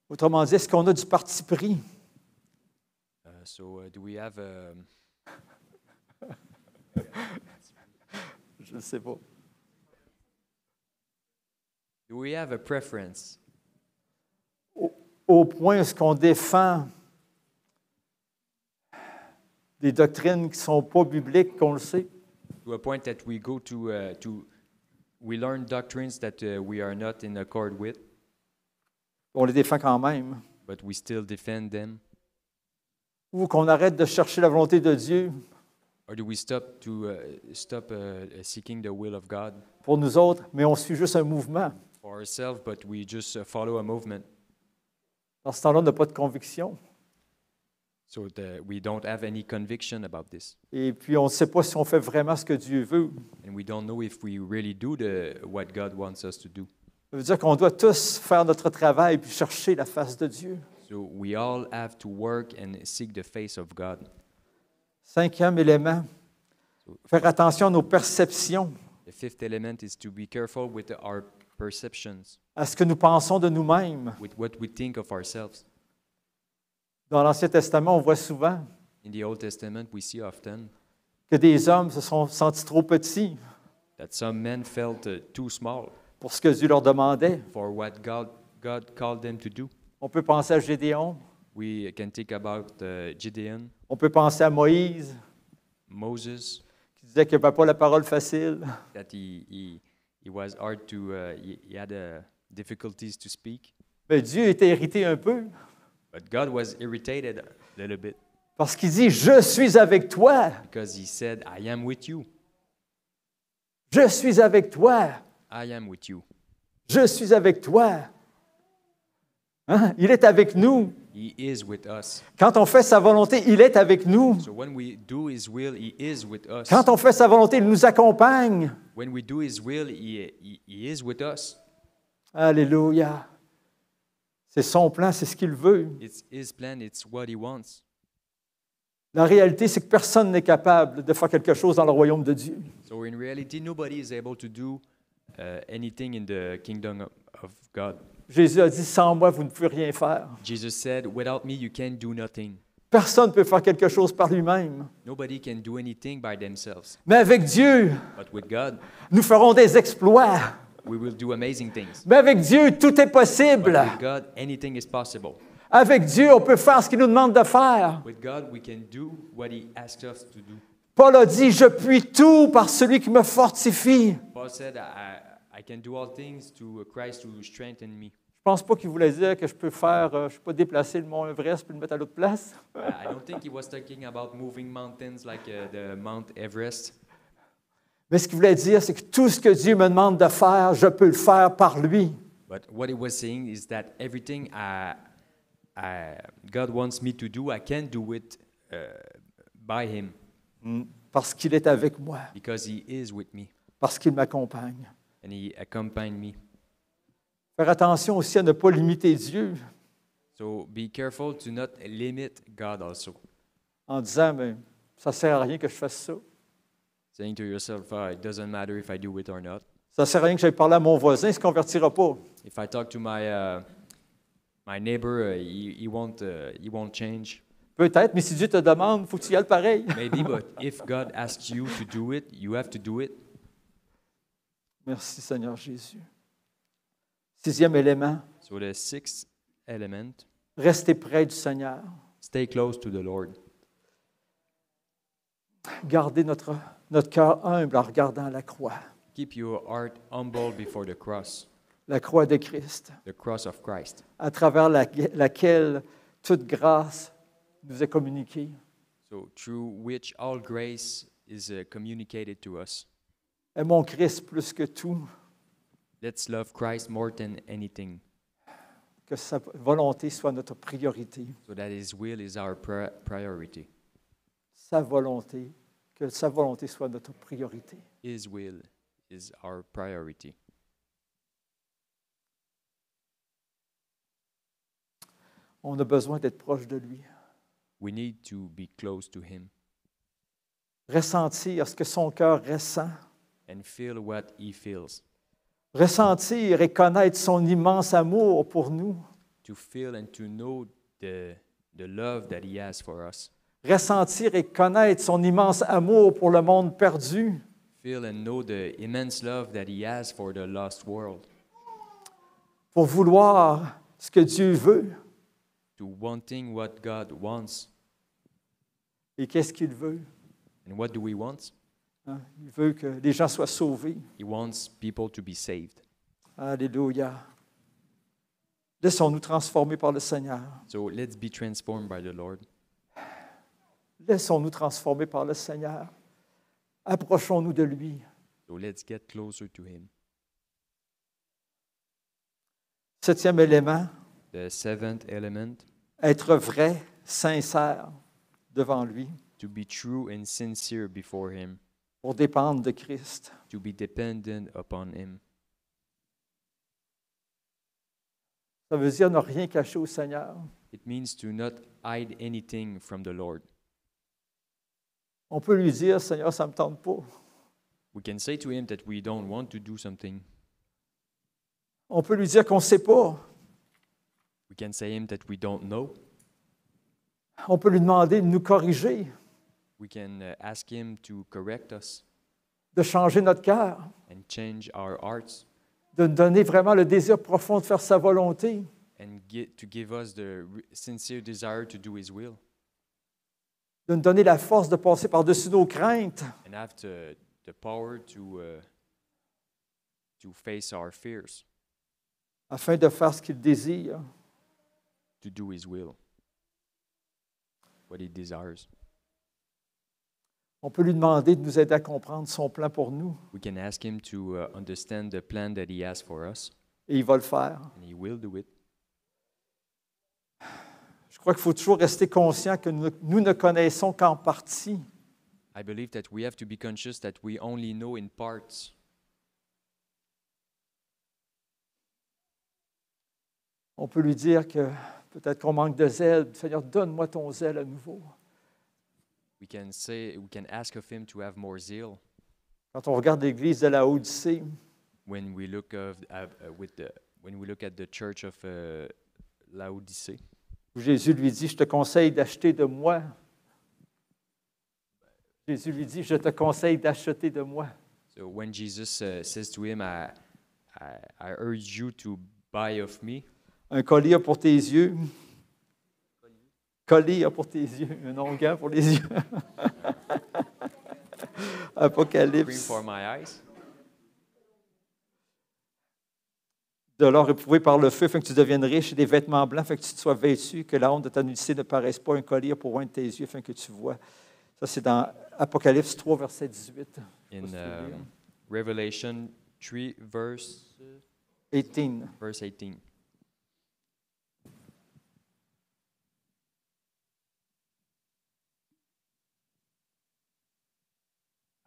S1: Autrement dit, est-ce qu'on a du parti pris?
S2: Do we have
S1: Je ne sais pas.
S2: a preference?
S1: Au point où est-ce qu'on défend des doctrines qui ne sont pas bibliques, qu'on le sait?
S2: To a point that we go we learn doctrines that we are not in accord with,
S1: On les défend quand même.
S2: but we still defend them?
S1: Ou qu'on arrête de chercher la volonté de Dieu
S2: Or do we stop seeking the will of God
S1: pour nous autres, mais on suit juste un mouvement?
S2: for ourselves, but we just follow a movement?
S1: Dans ce temps-là, on n'a pas de conviction.
S2: So we don't have any conviction about this.
S1: Et puis, on ne sait pas si on fait vraiment ce que Dieu veut.
S2: And we don't know if we really do what God wants us to do.
S1: Ça veut dire qu'on doit tous faire notre travail puis chercher la face de Dieu.
S2: So we all have to work and seek the face of God.
S1: Cinquième élément, faire attention à nos perceptions,
S2: The fifth element is to be careful with our perceptions,
S1: à ce que nous pensons de nous-mêmes.
S2: with what we think of ourselves.
S1: Dans l'Ancien Testament, on voit souvent
S2: In the Old Testament, we see often
S1: que des hommes se sont sentis trop petits,
S2: that some men felt too small,
S1: pour ce que Dieu leur demandait.
S2: for what God called them to do.
S1: On peut penser à Gédéon,
S2: We can think about Gideon,
S1: on peut penser à Moïse,
S2: Moses,
S1: qui disait qu'il n'avait pas la parole facile.
S2: that he was hard to, he had difficulties to speak.
S1: Mais Dieu était irrité un peu,
S2: But God was irritated a little bit
S1: parce qu'il dit, je suis avec toi,
S2: because he said, I am with you.
S1: je suis avec toi,
S2: I am with you.
S1: je suis avec toi. Hein? Il est avec nous.
S2: He is with us.
S1: Quand on fait sa volonté, il est avec nous.
S2: So when we do His will, He is with us.
S1: Quand on fait sa volonté, il nous accompagne.
S2: When we do His will, He is with us.
S1: Alléluia. C'est son plan, c'est ce qu'il veut.
S2: It's His plan. It's what He wants.
S1: La réalité, c'est que personne n'est capable de faire quelque chose dans le royaume de Dieu.
S2: So in reality, nobody is able to do anything in the kingdom of God.
S1: Jésus a dit, sans moi, vous ne pouvez rien faire.
S2: Jesus said, without me, you can do nothing.
S1: Personne ne peut faire quelque chose par lui-même.
S2: Nobody can do anything by themselves.
S1: Mais avec Dieu,
S2: But with God,
S1: nous ferons des exploits.
S2: we will do amazing things.
S1: Mais avec Dieu, tout est
S2: But
S1: possible.
S2: with God, anything is possible.
S1: Avec Dieu, on peut faire ce qu'il nous demande de faire.
S2: With God, we can do what He asks us to do.
S1: Paul a dit, je puis tout par celui qui me fortifie.
S2: Paul said, I can do all things to Christ who strengthens me.
S1: Je ne pense pas qu'il voulait dire que je peux déplacer le mont Everest et le mettre à l'autre place.
S2: I don't think he was talking about moving mountains like the Mount Everest.
S1: Mais ce qu'il voulait dire, c'est que tout ce que Dieu me demande de faire, je peux le faire par lui.
S2: But what he was saying is that everything God wants me to do, I can do it by Him
S1: Parce qu'il est avec moi,
S2: because He is with me
S1: parce qu'il m'accompagne.
S2: and He accompanied me.
S1: Faire attention aussi à ne pas limiter Dieu
S2: So be careful to not limit God also.
S1: en disant, mais ça ne sert à rien que je fasse ça.
S2: Saying to yourself, it doesn't matter if I do it or not.
S1: Ça ne sert à rien que j'aille parler à mon voisin, il ne se convertira pas.
S2: If I talk to my neighbor, he won't change.
S1: Peut-être, mais si Dieu te demande, il faut que tu y ailles pareil.
S2: Maybe, but if God asks you to do it, you have to do it.
S1: Merci Seigneur Jésus. 6e élément,
S2: So the sixth element,
S1: restez près du Seigneur.
S2: stay close to the Lord.
S1: Gardez notre cœur humble en regardant la croix,
S2: Keep your heart humble before the cross
S1: de Christ,
S2: of Christ,
S1: à travers laquelle toute grâce nous est communiquée.
S2: so through which all grace is communicated to us.
S1: Aimons Christ plus que tout,
S2: Let's love Christ more than anything,
S1: que sa volonté soit notre priorité.
S2: so that His will is our priority.
S1: Que sa volonté soit notre priorité.
S2: His will is our priority.
S1: On a besoin d'être proche de lui.
S2: We need to be close to Him
S1: Ressentir ce que son cœur ressent.
S2: and feel what He feels.
S1: Ressentir et connaître son immense amour pour nous.
S2: To feel and to know the love that He has for us.
S1: Ressentir et connaître son immense amour pour le monde perdu.
S2: Feel and know the immense love that He has for the lost world.
S1: Pour vouloir ce que Dieu veut.
S2: To wanting what God wants.
S1: Et qu'est-ce qu'il veut?
S2: And what do we want?
S1: Hein? Il veut que les gens soient sauvés.
S2: He wants people to be saved.
S1: Alléluia. Laissons-nous transformer par le Seigneur.
S2: So let's be transformed by the Lord.
S1: Laissons-nous transformer par le Seigneur. Approchons-nous de lui.
S2: So let's get closer to Him.
S1: 7e élément,
S2: The seventh element,
S1: être vrai, sincère devant lui,
S2: to be true and sincere before Him,
S1: pour dépendre de Christ.
S2: to be dependent upon Him.
S1: Ça veut dire ne rien cacher au Seigneur.
S2: It means to not hide anything from the Lord.
S1: On peut lui dire, Seigneur, ça ne me tente pas.
S2: We can say to Him that we don't want to do something.
S1: On peut lui dire qu'on ne sait pas.
S2: We can say Him that we don't know.
S1: On peut lui demander de nous corriger,
S2: We can ask Him to correct us
S1: de changer notre cœur.
S2: and change our hearts.
S1: de nous donner vraiment le désir profond de faire sa volonté,
S2: and to give us the sincere desire to do His will,
S1: de nous donner la force de passer par-dessus nos craintes,
S2: and have the power to face our fears,
S1: afin de faire ce qu'il désire.
S2: to do His will, what He desires.
S1: On peut lui demander de nous aider à comprendre son plan pour nous,
S2: We can ask Him to understand the plan that He has for us,
S1: et il va le faire.
S2: and He will do it.
S1: Je crois qu'il faut toujours rester conscient que nous ne connaissons qu'en partie.
S2: I believe that we have to be conscious that we only know in parts.
S1: On peut lui dire que peut-être qu'on manque de zèle. Seigneur, donne-moi ton zèle à nouveau.
S2: We can ask of Him to have more zeal
S1: Quand on regarde l'Église de la Odyssée,
S2: when we look when we look at the church of Laodicea,
S1: où Jésus lui dit, je te conseille d'acheter de moi. Jésus lui dit, je te conseille d'acheter de moi.
S2: so when Jesus says to him, I urge you to buy of me,
S1: Un collier pour tes yeux. Collier pour tes yeux. Un onguent pour les yeux.
S2: cream
S1: Apocalypse.
S2: for my eyes,
S1: De l'or éprouvé par le feu, afin que tu deviennes riche, et des vêtements blancs, afin que tu te sois vêtu, que la honte de ta nudité ne paraisse pas, un collier pour oindre tes yeux, afin que tu vois. Ça, c'est dans Apocalypse 3, verset 18.
S2: in Revelation 3, verse
S1: 18.
S2: 18.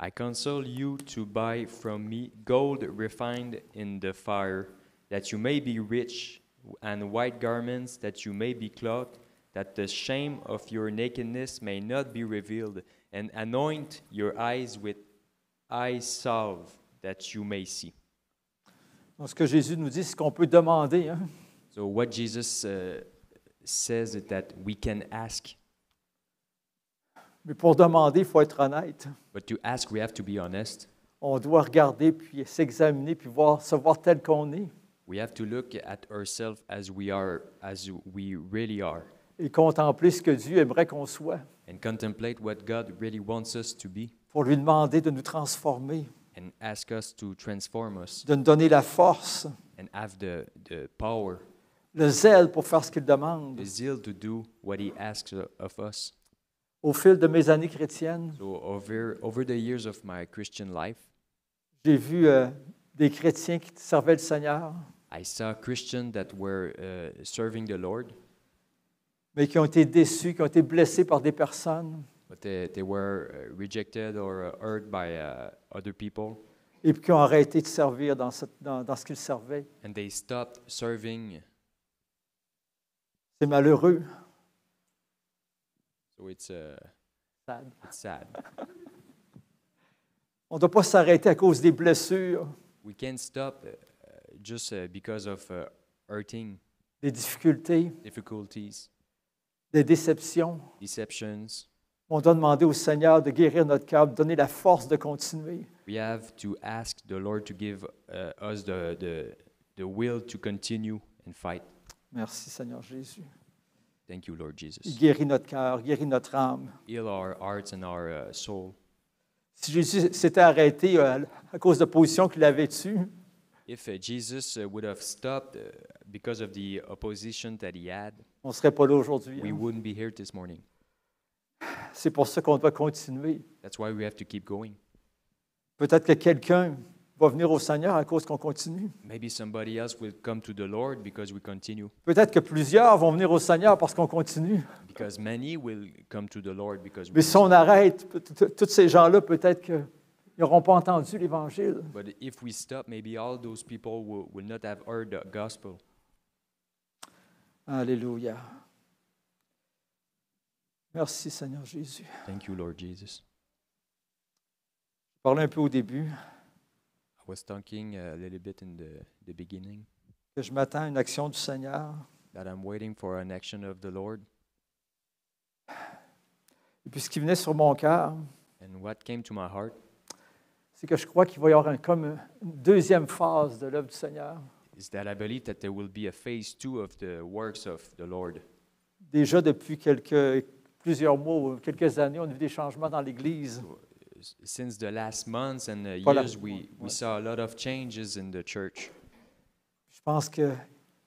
S2: I counsel you to buy from me gold refined in the fire, that you may be rich, and white garments, that you may be clothed, that the shame of your nakedness may not be revealed, and anoint your eyes with eye salve, that you may see.
S1: Donc, ce que Jésus nous dit, c'est qu'on peut demander. Hein?
S2: So what Jesus says is that we can ask,
S1: Mais pour demander, il faut être honnête.
S2: but to ask we have to be honest.
S1: On doit regarder, puis s'examiner, puis se voir tel qu'on est.
S2: We have to look at ourselves as we really are,
S1: Et contempler ce que Dieu aimerait qu'on soit.
S2: and contemplate what God really wants us to be,
S1: Pour lui demander de nous transformer,
S2: and ask us to transform us,
S1: de nous donner la force,
S2: and have the power,
S1: le zèle pour faire ce qu'il demande.
S2: the zeal to do what He asks of us.
S1: Au fil de mes années chrétiennes,
S2: So over the years of my Christian life,
S1: j'ai vu des chrétiens qui servaient le Seigneur,
S2: I saw Christians that were serving the Lord,
S1: mais qui ont été déçus, qui ont été blessés par des personnes,
S2: but they were rejected or hurt by other people,
S1: et puis qui ont arrêté de servir dans ce qu'ils servaient.
S2: and they stopped serving.
S1: C'est malheureux.
S2: So it's
S1: Sad.
S2: sad.
S1: On ne doit pas s'arrêter à cause des blessures,
S2: We can't stop just because of hurting,
S1: des difficultés,
S2: difficulties,
S1: des déceptions.
S2: deceptions.
S1: On doit demander au Seigneur de guérir notre cœur, de donner la force de continuer.
S2: We have to ask the Lord to give us the will to continue and fight.
S1: Merci Seigneur Jésus.
S2: Thank you, Lord
S1: Il
S2: Jesus.
S1: guérit notre cœur, guérit notre âme.
S2: Heal our hearts and our soul.
S1: Si Jésus s'était arrêté à cause de la position qu'il avait eue,
S2: If Jesus would have stopped because of the opposition that he had,
S1: on ne serait pas là aujourd'hui.
S2: we
S1: Hein.
S2: wouldn't be here this morning.
S1: C'est pour ça qu'on doit continuer.
S2: That's why we have to keep going.
S1: Peut-être que quelqu'un va venir au Seigneur à cause qu'on continue.
S2: Maybe somebody else will come to the Lord because we continue.
S1: Peut-être que plusieurs vont venir au Seigneur parce qu'on continue.
S2: Because many will come to the Lord because we
S1: Mais si on arrête, tous ces gens-là, peut-être qu'ils n'auront pas entendu l'Évangile.
S2: But if we stop, maybe all those people will not have heard the gospel.
S1: Alléluia. Merci Seigneur Jésus.
S2: Thank you, Lord Jesus.
S1: Je parlais un peu au début
S2: I was talking a little bit in the beginning
S1: que je m'attends à une action du Seigneur.
S2: that I'm waiting for an action of the Lord.
S1: Et puis ce qui venait sur mon cœur,
S2: And what came to my heart,
S1: c'est que je crois qu'il va y avoir comme une deuxième phase de l'œuvre du Seigneur.
S2: is that I believe that there will be a phase 2 of the works of the Lord.
S1: Déjà depuis plusieurs mois ou quelques années, on a vu des changements dans l'Église.
S2: Since the last months and
S1: Voilà.
S2: years, we saw a lot of changes in the church.
S1: Je pense que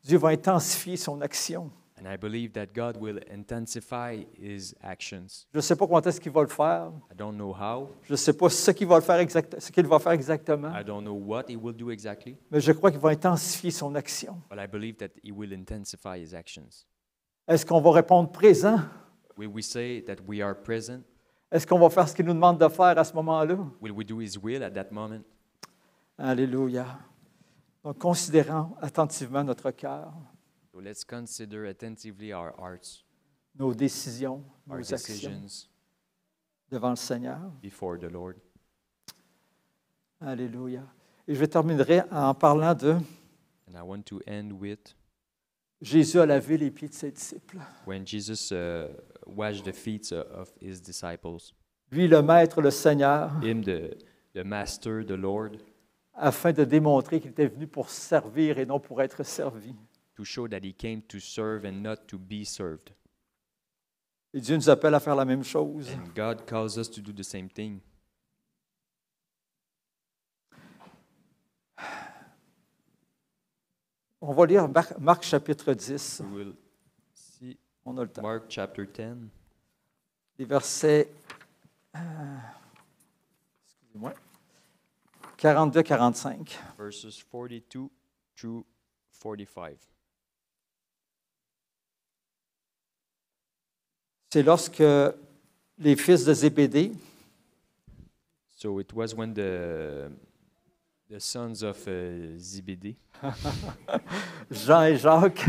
S1: Dieu va intensifier son action.
S2: And I believe that God will intensify His actions.
S1: Je ne sais pas quand est-ce qu'il va le faire.
S2: I don't know how.
S1: Je ne sais pas ce qu'il va faire exactement.
S2: I don't know what He will do exactly.
S1: Mais je crois qu'il va intensifier son action.
S2: But I believe that He will intensify His actions.
S1: Est-ce qu'on va répondre présent?
S2: Will we say that we are present?
S1: Est-ce qu'on va faire ce qu'il nous demande de faire à ce moment-là?
S2: Will we do His will at that moment?
S1: Alléluia. Donc, considérons attentivement notre cœur,
S2: So let's consider attentively our hearts,
S1: nos décisions,
S2: our
S1: nos actions
S2: decisions
S1: devant le Seigneur.
S2: before the Lord.
S1: Alléluia. Et je terminerai en parlant de
S2: And I want to end with
S1: Jésus a lavé les pieds de ses disciples.
S2: when Jesus washed the feet of His disciples,
S1: Lui, le Maître, le Seigneur,
S2: Him, the Master, the Lord,
S1: afin de démontrer qu'il était venu pour servir et non pour être servi.
S2: to show that He came to serve and not to be served.
S1: Et Dieu nous appelle à faire la même chose.
S2: And God calls us to do the same thing.
S1: On va lire Marc chapitre 10.
S2: We will see
S1: On a le temps.
S2: Mark chapter 10,
S1: Les versets 42-45.
S2: verses 42 through 45.
S1: C'est lorsque les fils de Zébédée,
S2: So it was when the sons of Zebedee,
S1: Jean et Jacques,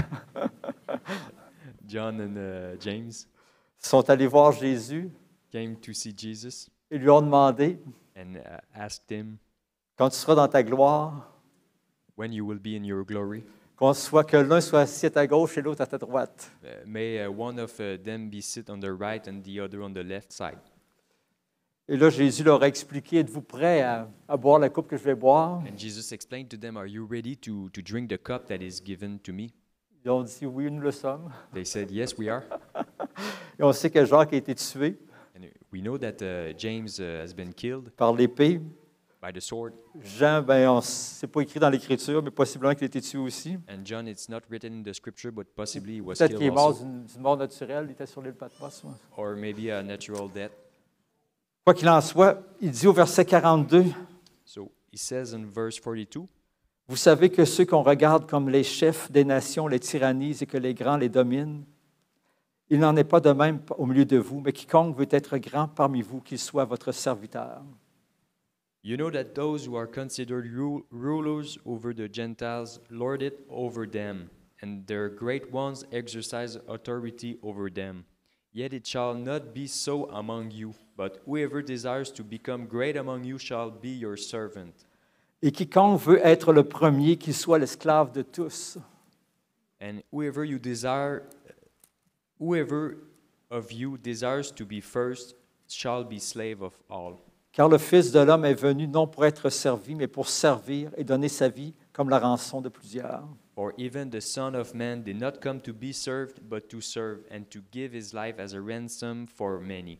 S2: John and James,
S1: sont allés voir Jésus
S2: came to see Jesus
S1: et lui ont demandé,
S2: and asked Him,
S1: quand tu seras dans ta gloire,
S2: when you will be in your glory,
S1: que l'un soit assis à ta gauche et l'autre à ta droite.
S2: may one of them be sit on the right and the other on the left side.
S1: Et là, Jésus leur a expliqué, êtes-vous prêts à boire la coupe que je vais boire?
S2: And Jesus explained to them, are you ready to drink the cup that is given to me?
S1: Ils ont dit, oui, nous le sommes.
S2: They said, yes, we are.
S1: Et on sait que Jacques a été tué
S2: And we know that James has been killed
S1: par l'épée.
S2: by the sword.
S1: Jean, c'est pas écrit dans l'Écriture, mais possiblement qu'il a été tué aussi.
S2: And John, it's not written in the scripture, but possibly he was
S1: Peut-être qu'il est
S2: killed
S1: mort
S2: also.
S1: d'une mort naturelle, il était sur l'île Patmos. Ouais.
S2: Or maybe a natural death.
S1: Quoi qu'il en soit, il dit au verset 42,
S2: So he says in verse 42,
S1: vous savez que ceux qu'on regarde comme les chefs des nations les tyrannisent et que les grands les dominent. Il n'en est pas de même au milieu de vous, mais quiconque veut être grand parmi vous, qu'il soit votre serviteur.
S2: you know that those who are considered rulers over the Gentiles lord it over them, and their great ones exercise authority over them. Yet it shall not be so among you, but whoever desires to become great among you shall be your servant.
S1: Et quiconque veut être le premier, qu'il soit l'esclave de tous.
S2: And whoever of you desires to be first shall be slave of all.
S1: Car le Fils de l'homme est venu non pour être servi, mais pour servir et donner sa vie comme la rançon de plusieurs.
S2: For even the Son of Man did not come to be served, but to serve, and to give his life as a ransom for many.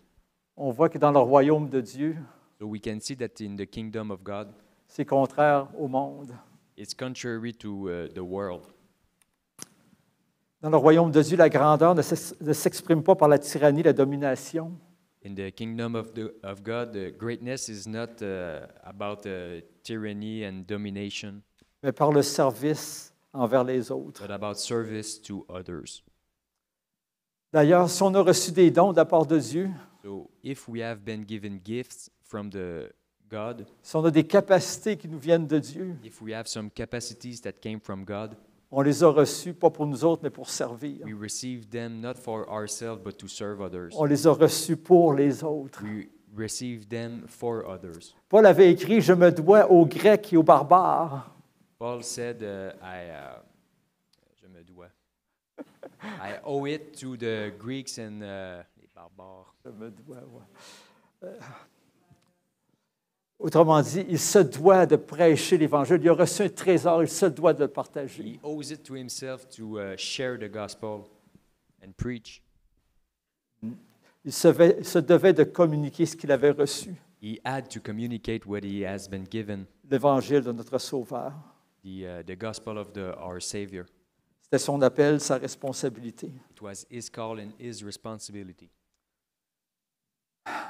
S1: On voit que dans le royaume de Dieu,
S2: So we can see that in the kingdom of God,
S1: c'est contraire au monde.
S2: it's contrary to the world.
S1: Dans le royaume de Dieu, la grandeur ne s'exprime pas par la tyrannie, la domination,
S2: In the kingdom of God, the greatness is not about tyranny and domination,
S1: mais par le service envers les autres.
S2: but about service to others.
S1: D'ailleurs, si on a reçu des dons de la part de Dieu,
S2: So if we have been given gifts from the God,
S1: si on a des capacités qui nous viennent de Dieu,
S2: if we have some capacities that came from God,
S1: on les a reçus pas pour nous autres, mais pour servir.
S2: we receive them not for ourselves, but to serve others.
S1: On les a reçus pour les autres.
S2: We receive them for others.
S1: Paul avait écrit, je me dois aux Grecs et aux barbares.
S2: Paul said, je me dois. I owe it to the Greeks and les barbares.
S1: Je me dois, ouais. Autrement dit, il se doit de prêcher l'Évangile. Il a reçu un trésor, il se doit de le partager.
S2: He owes it to himself to share the gospel and preach.
S1: Il se devait de communiquer ce qu'il avait reçu,
S2: He had to communicate what he has been given,
S1: l'Évangile de notre Sauveur.
S2: the gospel of our Savior.
S1: C'était son appel, sa responsabilité.
S2: It was his call and his responsibility.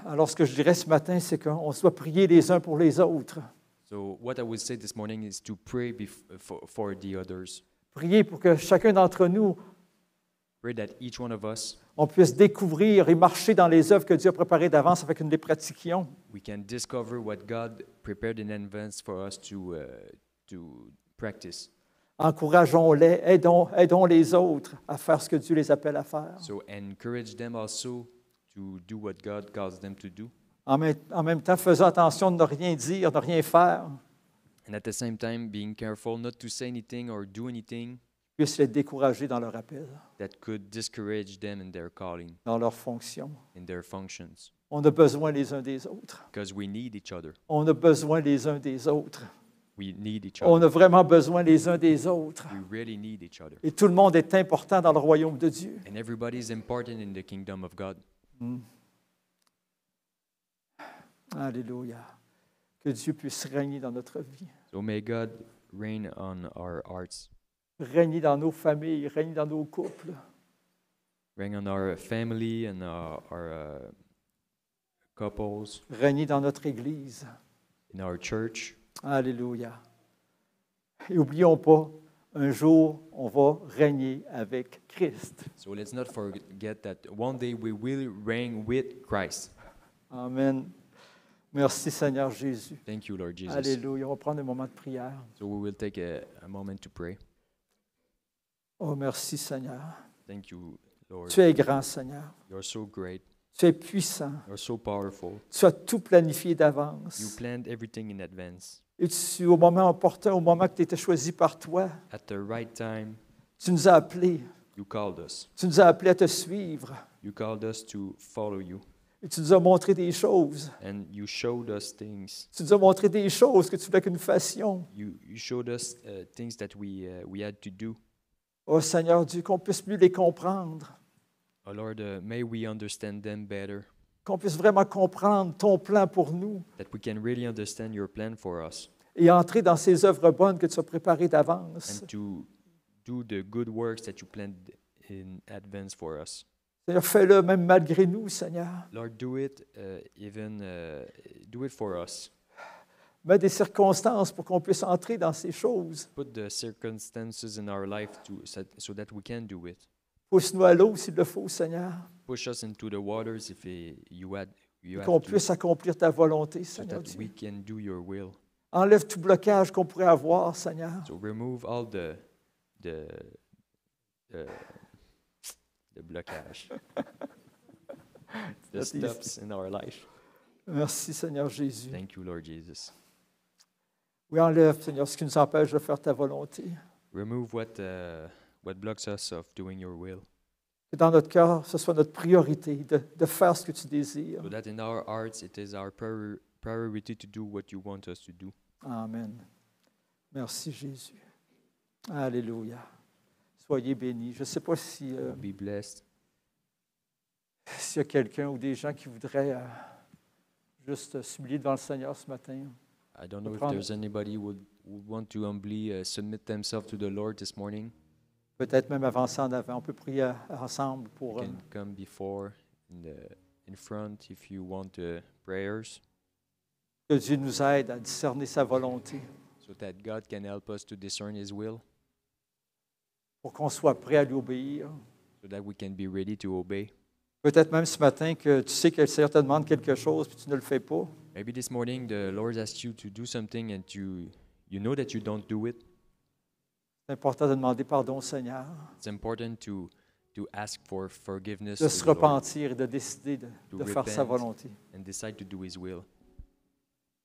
S1: Alors, ce que je dirais ce matin, c'est qu'on doit prier les uns pour les autres.
S2: So what I would say this morning is to pray for the others.
S1: Prier pour que chacun d'entre nous,
S2: Pray that each one of us,
S1: on puisse découvrir et marcher dans les œuvres que Dieu a préparées d'avance afin que nous les pratiquions.
S2: we can discover what God prepared in advance for us to practice.
S1: Encourageons-les, aidons les autres à faire ce que Dieu les appelle à faire.
S2: So encourage them also to do what God calls them to do.
S1: En même temps, faisons attention de ne rien dire, de ne rien faire,
S2: And at the same time, being careful not to say anything or do anything
S1: puisse les décourager dans leur appel,
S2: that could discourage them in their calling,
S1: dans leur fonction.
S2: in their functions.
S1: On a besoin les uns des autres.
S2: Because we need each other.
S1: On a besoin les uns des autres.
S2: We need each
S1: On
S2: other.
S1: a vraiment besoin les uns des autres.
S2: We really need each other.
S1: Et tout le monde est important dans le royaume de Dieu.
S2: And everybody is important in the kingdom of God.
S1: Alléluia. Que Dieu puisse régner dans notre vie,
S2: So may God reign on our hearts,
S1: régner dans nos familles, régner dans nos couples,
S2: reign on our family and our couples,
S1: régner dans notre Église.
S2: in our church.
S1: Alléluia. Et n'oublions pas, un jour, on va régner avec Christ.
S2: So let's not forget that one day we will reign with Christ.
S1: Amen. Merci Seigneur Jésus.
S2: Thank you, Lord Jesus.
S1: Alléluia. On va prendre un moment de prière.
S2: So we will take a moment to pray.
S1: Oh, merci Seigneur.
S2: Thank you, Lord.
S1: Tu es grand, Seigneur.
S2: You're so great.
S1: Tu es puissant.
S2: You're so powerful.
S1: Tu as tout planifié
S2: You
S1: d'avance.
S2: planned everything in advance.
S1: Et tu, au moment opportun, au moment que tu étais choisi par toi,
S2: At the right time,
S1: tu nous as appelés.
S2: you called us.
S1: Tu nous as appelés à te suivre.
S2: You called us to follow you.
S1: Et tu nous as montré des choses.
S2: And you showed us things.
S1: Tu nous as montré des choses que tu voulais que nous fassions.
S2: You showed us things that we had to do.
S1: Oh Seigneur Dieu, qu'on puisse mieux les comprendre.
S2: Oh Lord, may we understand them better.
S1: Qu'on puisse vraiment comprendre ton plan pour nous
S2: That we can really understand your plan for us.
S1: et entrer dans ces œuvres bonnes que tu as préparées d'avance.
S2: And to do the good works that you planned in advance for us.
S1: Seigneur, fais-le même malgré nous, Seigneur.
S2: Lord, do it do it for us.
S1: Mets des circonstances pour qu'on puisse entrer dans ces choses.
S2: Put the circumstances in our life so that we can do it.
S1: Pousse-nous à l'eau s'il le faut, Seigneur.
S2: Push us into the waters if you have
S1: Qu'on
S2: to,
S1: puisse accomplir ta volonté,
S2: so
S1: Seigneur
S2: that
S1: Dieu.
S2: we can do your will.
S1: Enlève tout blocage qu'on pourrait avoir, Seigneur.
S2: So remove all the blockage, the stops in our life.
S1: Merci, Seigneur Jésus.
S2: Thank you, Lord Jesus.
S1: Oui, enlève, Seigneur, ce qui nous empêche de faire ta volonté.
S2: Remove what blocks us of doing your will,
S1: Que dans notre cœur, ce soit notre priorité de faire ce que tu désires.
S2: so that in our hearts it is our priority to do what you want us to do.
S1: Amen. Merci, Jésus. Alléluia. Soyez bénis. Je ne sais pas si,
S2: Be blessed.
S1: s'il y a quelqu'un ou des gens qui voudraient juste s'humilier devant le Seigneur ce matin.
S2: I don't know if there's anybody who would want to humbly submit themselves to the Lord this morning.
S1: Peut-être même avancer en avant. On peut prier ensemble
S2: You
S1: pour...
S2: can come before in front if you want prayers,
S1: que Dieu nous aide à discerner sa volonté,
S2: so that God can help us to discern His will,
S1: pour qu'on soit prêt à lui obéir.
S2: so that we can be ready to obey.
S1: Peut-être même ce matin que tu sais que le Seigneur te demande quelque chose puis tu ne le fais pas.
S2: Maybe this morning the Lord asked you to do something and you know that you don't do it.
S1: C'est important de demander pardon au Seigneur,
S2: It's important to ask for forgiveness
S1: de
S2: to
S1: se
S2: the Lord
S1: repentir et de décider de faire sa
S2: repent.
S1: volonté.
S2: and decide to do His will.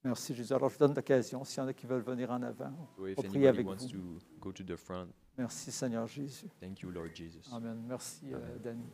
S1: Merci Jésus. Alors je vous donne l'occasion, s'il y en a qui veulent venir en avant,
S2: So if
S1: on va prier
S2: anybody
S1: avec
S2: wants
S1: vous.
S2: to go to the front,
S1: Merci Seigneur Jésus.
S2: thank you, Lord Jesus.
S1: Amen. Merci Danny.